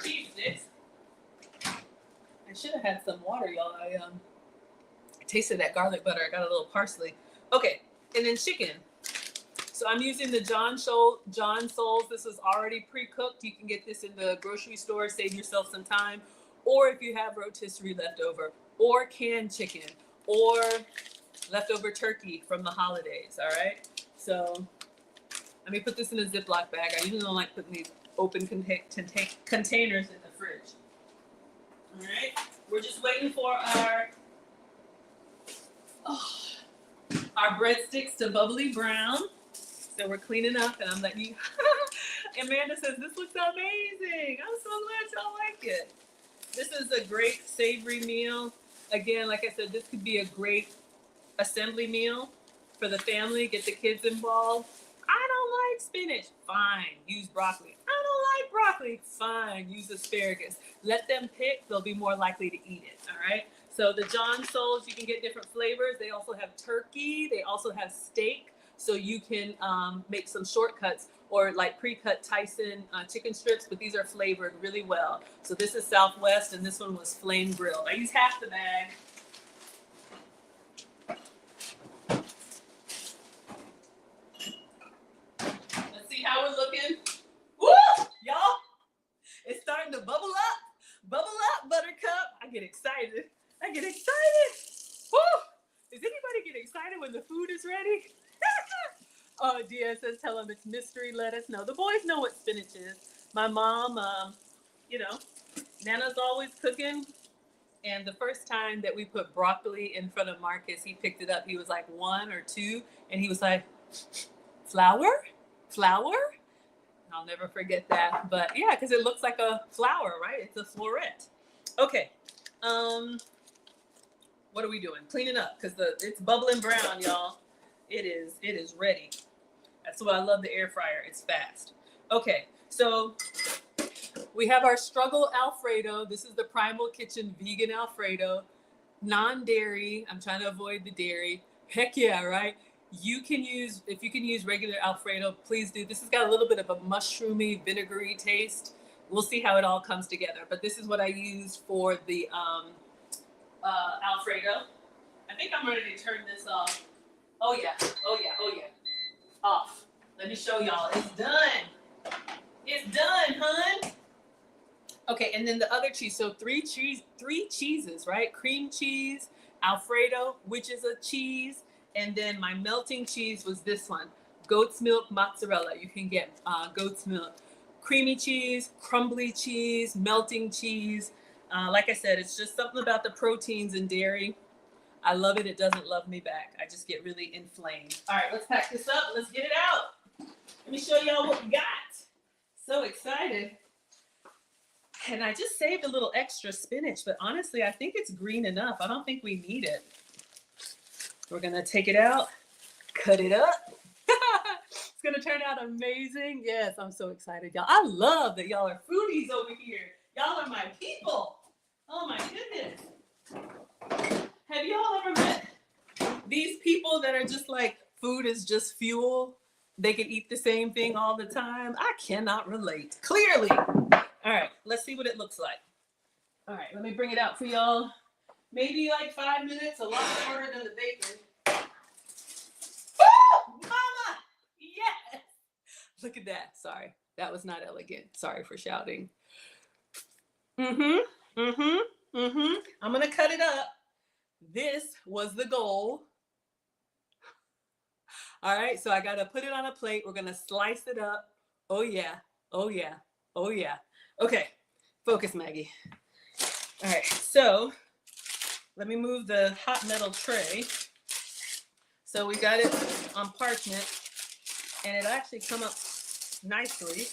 cheese sticks. I should have had some water, y'all. I tasted that garlic butter. I got a little parsley. Okay, and then chicken. So I'm using the John Souls. This is already pre-cooked. You can get this in the grocery store. Save yourself some time. Or if you have rotisserie left over, or canned chicken, or leftover turkey from the holidays, all right? So let me put this in a Ziploc bag. I usually don't like putting these open containers in the fridge. All right. we're just waiting for our breadsticks to bubbly brown. So we're cleaning up, and I'm letting you. Amanda says, this looks amazing. I'm so glad y'all like it. This is a great savory meal. Again, like I said, this could be a great assembly meal for the family. Get the kids involved. I don't like spinach. Fine, use broccoli. I don't like broccoli. Fine, use asparagus. Let them pick. They'll be more likely to eat it, all right? So the John Souls, you can get different flavors. They also have turkey. They also have steak. So you can make some shortcuts or like pre-cut Tyson chicken strips, but these are flavored really well. So this is Southwest, and this one was flame grilled. I use half the bag. Let's see how we're looking. Woo! Y'all, it's starting to bubble up. Bubble up, Buttercup. I get excited. I get excited. Woo! Does anybody get excited when the food is ready? Oh, Dia says, tell them it's mystery lettuce. No, the boys know what spinach is. My mom, you know, Nana's always cooking. And the first time that we put broccoli in front of Marcus, he picked it up. He was like 1 or 2. And he was like, flour? Flour? I'll never forget that. But yeah, because it looks like a flower, right? It's a floret. Okay. What are we doing? Cleaning up because it's bubbling brown, y'all. It is ready. That's why I love the air fryer. It's fast. Okay, so we have our struggle Alfredo. This is the Primal Kitchen vegan Alfredo, non-dairy. I'm trying to avoid the dairy. Heck yeah, right? If you can use regular Alfredo, please do. This has got a little bit of a mushroomy, vinegary taste. We'll see how it all comes together. But this is what I used for the Alfredo. I think I'm ready to turn this off. Oh yeah. Off. Let me show y'all. It's done. It's done, hun. Okay, and then the other cheese. So three cheeses, right? Cream cheese, Alfredo, which is a cheese, and then my melting cheese was this one, goat's milk mozzarella. You can get goat's milk, creamy cheese, crumbly cheese, melting cheese. Like I said, it's just something about the proteins in dairy. I love it. It doesn't love me back. I just get really inflamed. All right, let's pack this up. Let's get it out. Let me show y'all what we got. So excited. And I just saved a little extra spinach, but honestly, I think it's green enough. I don't think we need it. We're going to take it out, cut it up. It's going to turn out amazing. Yes, I'm so excited, y'all. I love that y'all are foodies over here. Y'all are my people. Oh my goodness. Have y'all ever met these people that are just like, food is just fuel? They can eat the same thing all the time. I cannot relate, clearly. All right, let's see what it looks like. All right, let me bring it out for y'all. Maybe like 5 minutes, a lot shorter than the bacon. Woo! Mama! Yes! Look at that. Sorry, that was not elegant. Sorry for shouting. I'm gonna cut it up. This was the goal. All right, so I gotta put it on a plate. We're gonna slice it up. Oh yeah, oh yeah, oh yeah. Okay, focus, Maggie. All right, so let me move the hot metal tray. So we got it on parchment, and it actually come up nicely.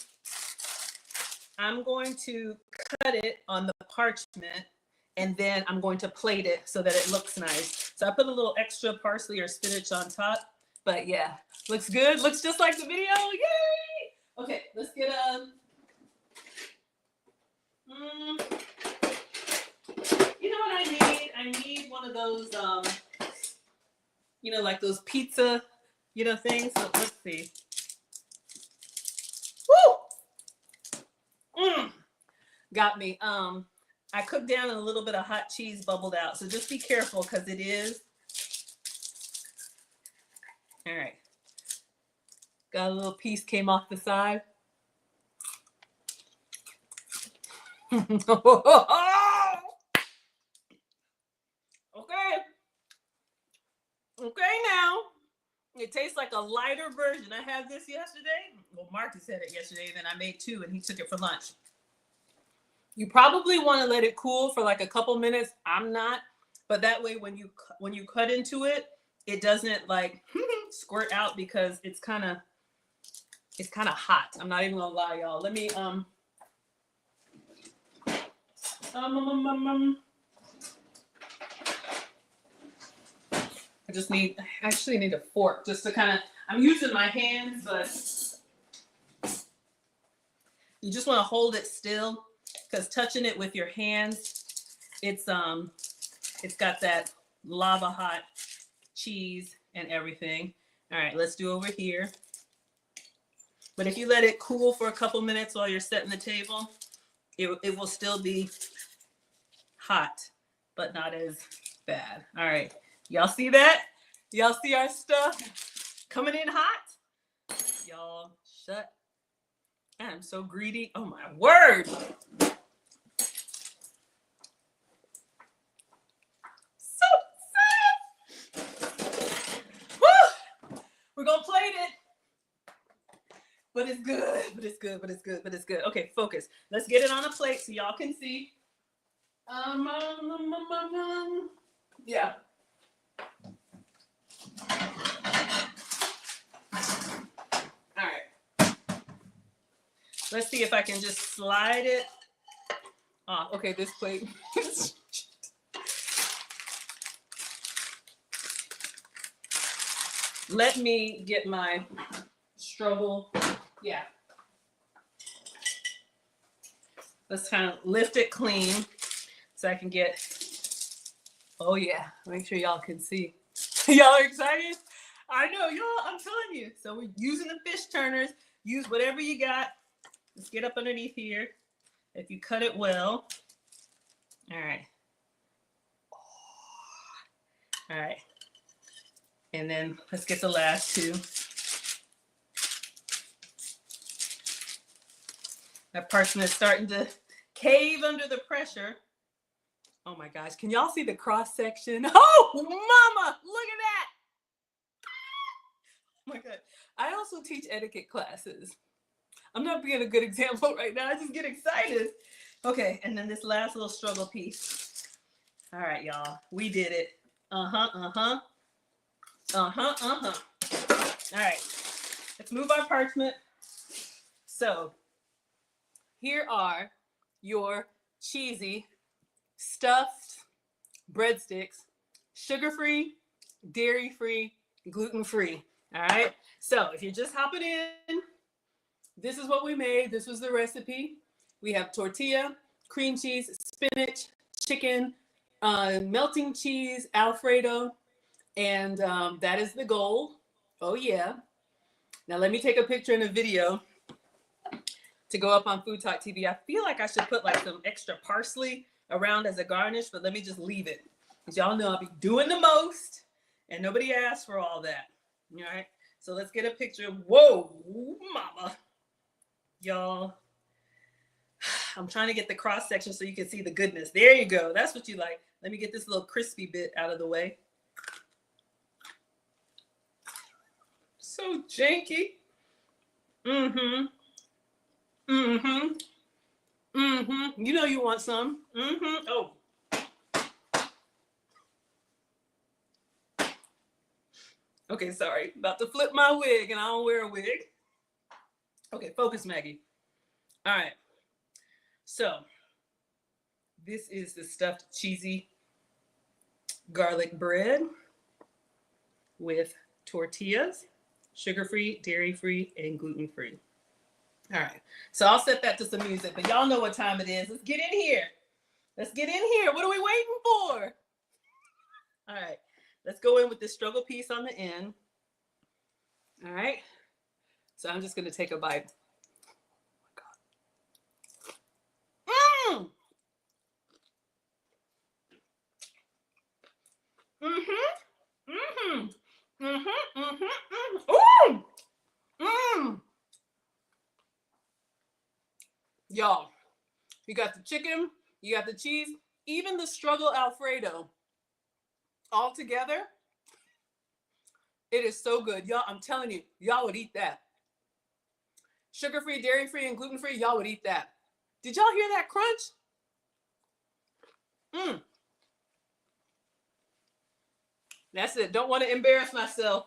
I'm going to cut it on the parchment, and then I'm going to plate it so that it looks nice. So I put a little extra parsley or spinach on top, but yeah, looks good. Looks just like the video. Yay! Okay, let's get you know what I need? I need one of those, you know, like those pizza, you know, things. So let's see. Woo! Got me. I cooked down and a little bit of hot cheese bubbled out. So just be careful because it is. All right. Got a little piece came off the side. Okay, now. It tastes like a lighter version. I had this yesterday. Well, Marcus had it yesterday, then I made 2 and he took it for lunch. You probably want to let it cool for like a couple minutes. I'm not, but that way when you cut into it, it doesn't like squirt out because it's kind of hot. I'm not even gonna lie, y'all. Let me I actually need a fork just to kind of, I'm using my hands, but you just want to hold it still because touching it with your hands, it's got that lava hot cheese and everything. All right, let's do over here. But if you let it cool for a couple minutes while you're setting the table, it will still be hot, but not as bad. All right, y'all see that? Y'all see our stuff coming in hot? Y'all shut. I'm so greedy. Oh my word. So sad. Woo! We're gonna plate it. But it's good, but it's good, but it's good, but it's good. Okay, focus. Let's get it on a plate so y'all can see. Yeah. All right. Let's see if I can just slide it off. Okay, this plate. Let me get my struggle. Yeah. Let's kind of lift it clean so I can get, oh yeah, make sure y'all can see. Y'all are excited? I know, y'all, I'm telling you. So we're using the fish turners. Use whatever you got. Let's get up underneath here. If you cut it well. All right. All right. And then let's get the last two. That parchment is starting to cave under the pressure. Oh my gosh, can y'all see the cross section? Oh, mama, look at that. Oh my God. I also teach etiquette classes. I'm not being a good example right now. I just get excited. Okay, and then this last little struggle piece. All right, y'all, we did it. Uh-huh. All right, let's move our parchment. So here are your cheesy stuffed breadsticks, sugar-free, dairy-free, gluten-free. All right. So if you're just hopping in, this is what we made. This was the recipe. We have tortilla, cream cheese, spinach, chicken, melting cheese, Alfredo, and that is the goal. Oh yeah. Now let me take a picture and a video to go up on Food Talk TV. I feel like I should put like some extra parsley around as a garnish, but let me just leave it. Because y'all know I'll be doing the most and nobody asked for all that. All right. So let's get a picture. Whoa, mama. Y'all. I'm trying to get the cross section so you can see the goodness. There you go. That's what you like. Let me get this little crispy bit out of the way. So janky. You know you want some. Oh. Okay, sorry. About to flip my wig and I don't wear a wig. Okay, focus, Maggie. All right. So this is the stuffed cheesy garlic bread with tortillas, sugar-free, dairy-free, and gluten-free. All right. So I'll set that to some music, but y'all know what time it is. Let's get in here. Let's get in here. What are we waiting for? All right. Let's go in with this struggle piece on the end. All right. So I'm just going to take a bite. Oh my God. Y'all, you got the chicken, you got the cheese, even the struggle Alfredo. All together, it is so good. Y'all, I'm telling you, y'all would eat that. Sugar-free, dairy-free, and gluten-free, y'all would eat that. Did y'all hear that crunch? Mm. That's it. Don't want to embarrass myself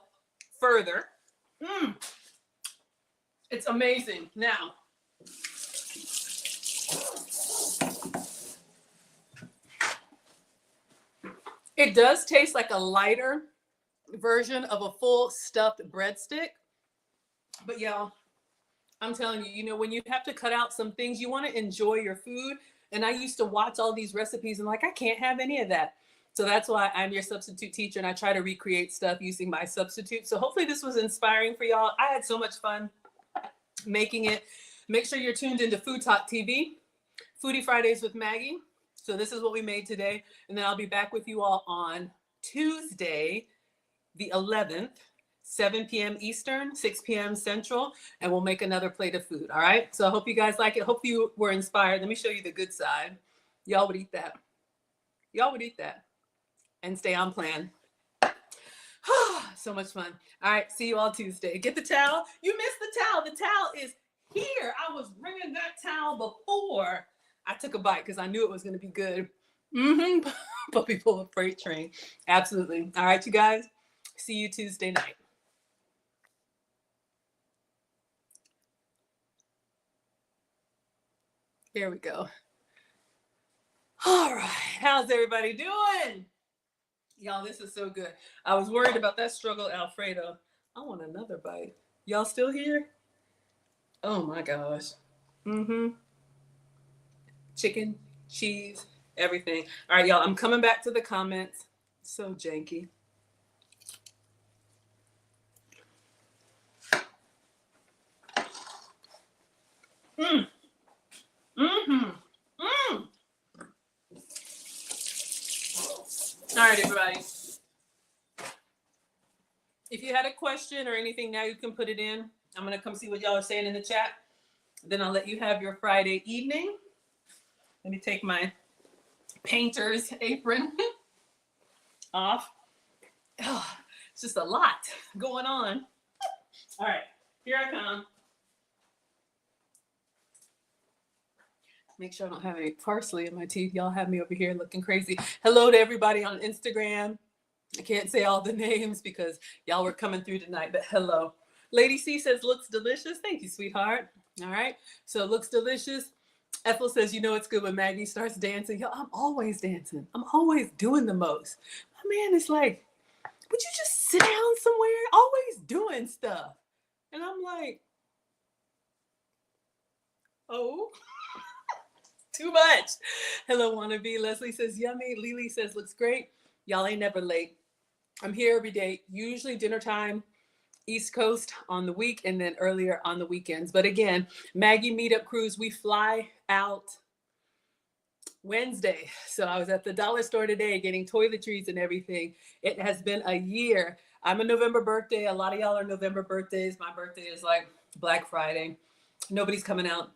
further. Mm. It's amazing. Now, it does taste like a lighter version of a full stuffed breadstick. But y'all, I'm telling you, you know, when you have to cut out some things, you want to enjoy your food. And I used to watch all these recipes and like, I can't have any of that. So that's why I'm your substitute teacher and I try to recreate stuff using my substitute. So hopefully this was inspiring for y'all. I had so much fun making it. Make sure you're tuned into Food Talk TV, Foodie Fridays with Maggie. So this is what we made today. And then I'll be back with you all on Tuesday, the 11th, 7 p.m. Eastern, 6 p.m. Central, and we'll make another plate of food. All right. So I hope you guys like it. Hope you were inspired. Let me show you the good side. Y'all would eat that. Y'all would eat that and stay on plan. So much fun. All right. See you all Tuesday. Get the towel. You missed the towel. The towel is here. I was bringing that towel before I took a bite because I knew it was going to be good. Puppy pull a freight train. Absolutely. All right, you guys. See you Tuesday night. Here we go. All right. How's everybody doing? Y'all, this is so good. I was worried about that struggle Alfredo. I want another bite. Y'all still here? Oh my gosh. Chicken, cheese, everything. All right, y'all. I'm coming back to the comments. So janky. All right, everybody. If you had a question or anything, now you can put it in. I'm going to come see what y'all are saying in the chat. Then I'll let you have your Friday evening. Let me take my painter's apron off. Oh, it's just a lot going on. All right, here I come. Make sure I don't have any parsley in my teeth. Y'all have me over here looking crazy. Hello to everybody on Instagram. I can't say all the names because y'all were coming through tonight, but hello. Lady C says, looks delicious. Thank you, sweetheart. All right. So it looks delicious. Ethel says, you know, it's good when Maggie starts dancing. Yo, I'm always dancing. I'm always doing the most. My man is like, would you just sit down somewhere? Always doing stuff. And I'm like, oh, too much. Hello, wannabe. Leslie says, yummy. Lily says, looks great. Y'all ain't never late. I'm here every day, usually dinner time, East Coast on the week, and then earlier on the weekends. But again, Maggie Meetup Cruise, we fly out Wednesday. So I was at the dollar store today getting toiletries and everything. It has been a year. I'm a November birthday. A lot of y'all are November birthdays. My birthday is like Black Friday. Nobody's coming out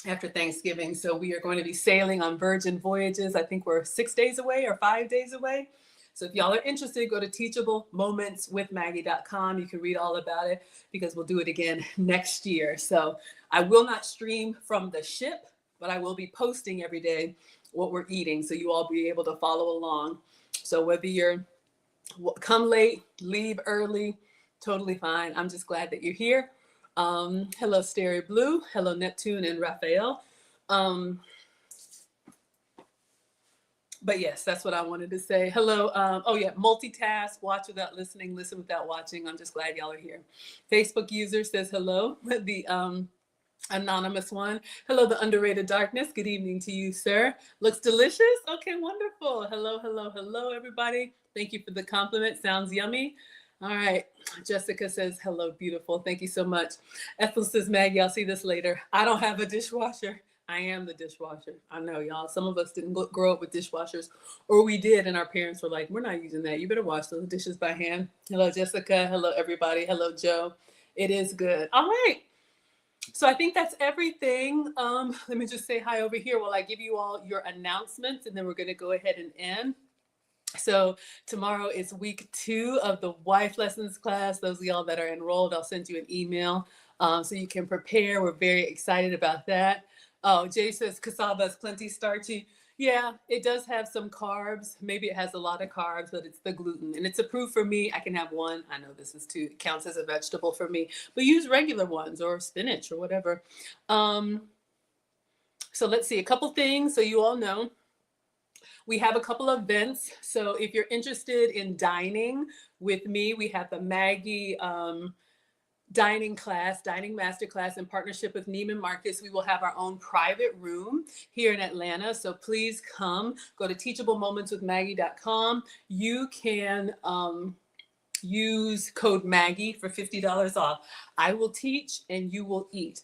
after Thanksgiving. So we are going to be sailing on Virgin Voyages. I think we're 6 days away or 5 days away. So if y'all are interested, go to teachablemomentswithmaggie.com. You can read all about it because we'll do it again next year. So I will not stream from the ship, but I will be posting every day what we're eating. So you all be able to follow along. So whether you're come late, leave early, totally fine. I'm just glad that you're here. Hello, Stereo Blue. Hello, Neptune and Raphael. But yes, that's what I wanted to say. Hello. Oh yeah, multitask, watch without listening, listen without watching. I'm just glad y'all are here. Facebook user says hello. The anonymous one. Hello, the underrated darkness. Good evening to you, sir. Looks delicious. Okay, wonderful. Hello, hello, hello, everybody. Thank you for the compliment. Sounds yummy. All right. Jessica says, hello, beautiful. Thank you so much. Ethel says, Maggie, I'll see this later. I don't have a dishwasher. I am the dishwasher. I know, y'all. Some of us didn't grow up with dishwashers, or we did, and our parents were like, we're not using that. You better wash those dishes by hand. Hello, Jessica. Hello, everybody. Hello, Joe. It is good. All right. So I think that's everything. Let me just say hi over here while I give you all your announcements, and then we're going to go ahead and end. So tomorrow is week 2 of the Wife Lessons class. Those of y'all that are enrolled, I'll send you an email so you can prepare. We're very excited about that. Oh, Jay says cassava is plenty starchy. Yeah, it does have some carbs. Maybe it has a lot of carbs, but it's the gluten. And it's approved for me. I can have one. I know this is too, it counts as a vegetable for me, but use regular ones or spinach or whatever. Um, so let's see, a couple things so you all know. We have a couple of events. So if you're interested in dining with me, we have the Maggie dining class, dining masterclass in partnership with Neiman Marcus. We will have our own private room here in Atlanta. So please come, go to teachablemomentswithmaggie.com. You can use code Maggie for $50 off. I will teach and you will eat.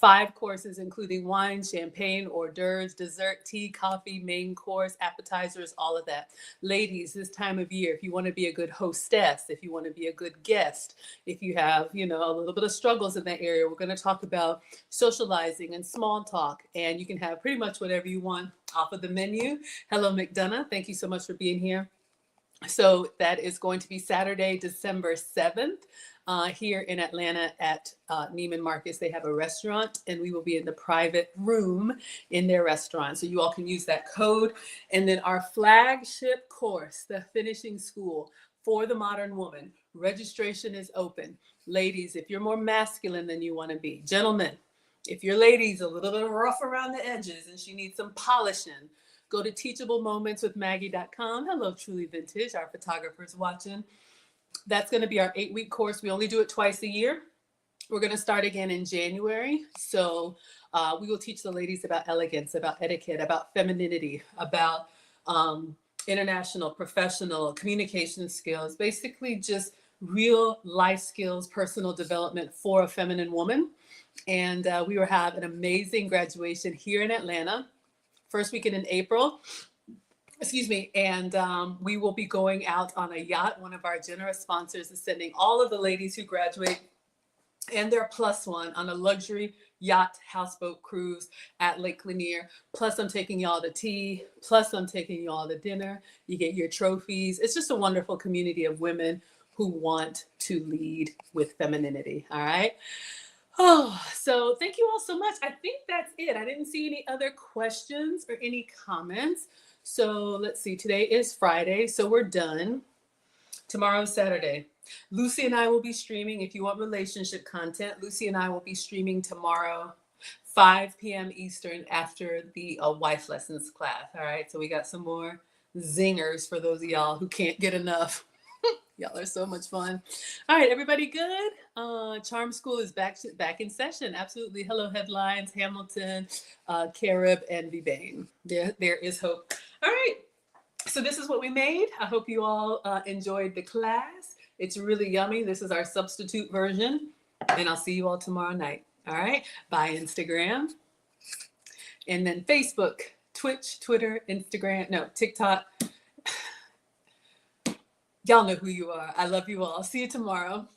5 courses, including wine, champagne, hors d'oeuvres, dessert, tea, coffee, main course, appetizers, all of that. Ladies, this time of year, if you want to be a good hostess, if you want to be a good guest, if you have, a little bit of struggles in that area, we're going to talk about socializing and small talk, and you can have pretty much whatever you want off of the menu. Hello, McDonough. Thank you so much for being here. So that is going to be Saturday, December 7th, here in Atlanta at Neiman Marcus. They have a restaurant, and we will be in the private room in their restaurant. So you all can use that code. And then our flagship course, the finishing school for the modern woman, registration is open. Ladies, if you're more masculine than you want to be, gentlemen, if your lady's a little bit rough around the edges and she needs some polishing, go to teachablemomentswithmaggie.com. Hello, Truly Vintage, our photographers watching. That's going to be our 8-week course. We only do it twice a year. We're going to start again in January. So we will teach the ladies about elegance, about etiquette, about femininity, about international, professional communication skills, basically just real life skills, personal development for a feminine woman. And we will have an amazing graduation here in Atlanta, first weekend in April. And we will be going out on a yacht. One of our generous sponsors is sending all of the ladies who graduate and their plus one on a luxury yacht houseboat cruise at Lake Lanier. Plus, I'm taking y'all to tea. Plus, I'm taking y'all to dinner. You get your trophies. It's just a wonderful community of women who want to lead with femininity. All right. Oh, so thank you all so much. I think that's it. I didn't see any other questions or any comments. So let's see. Today is Friday, so we're done. Tomorrow's Saturday. Lucy and I will be streaming. If you want relationship content, Lucy and I will be streaming tomorrow, 5 p.m. Eastern, after the wife lessons class. All right. So we got some more zingers for those of y'all who can't get enough. Y'all are so much fun. All right, everybody good? Charm School is back in session. Absolutely. Hello, Headlines, Hamilton, Carib, and Vivane. There is hope. All right. So this is what we made. I hope you all enjoyed the class. It's really yummy. This is our substitute version. And I'll see you all tomorrow night. All right. Bye, Instagram. And then Facebook, Twitch, Twitter, Instagram, no, TikTok. Y'all know who you are. I love you all. See you tomorrow.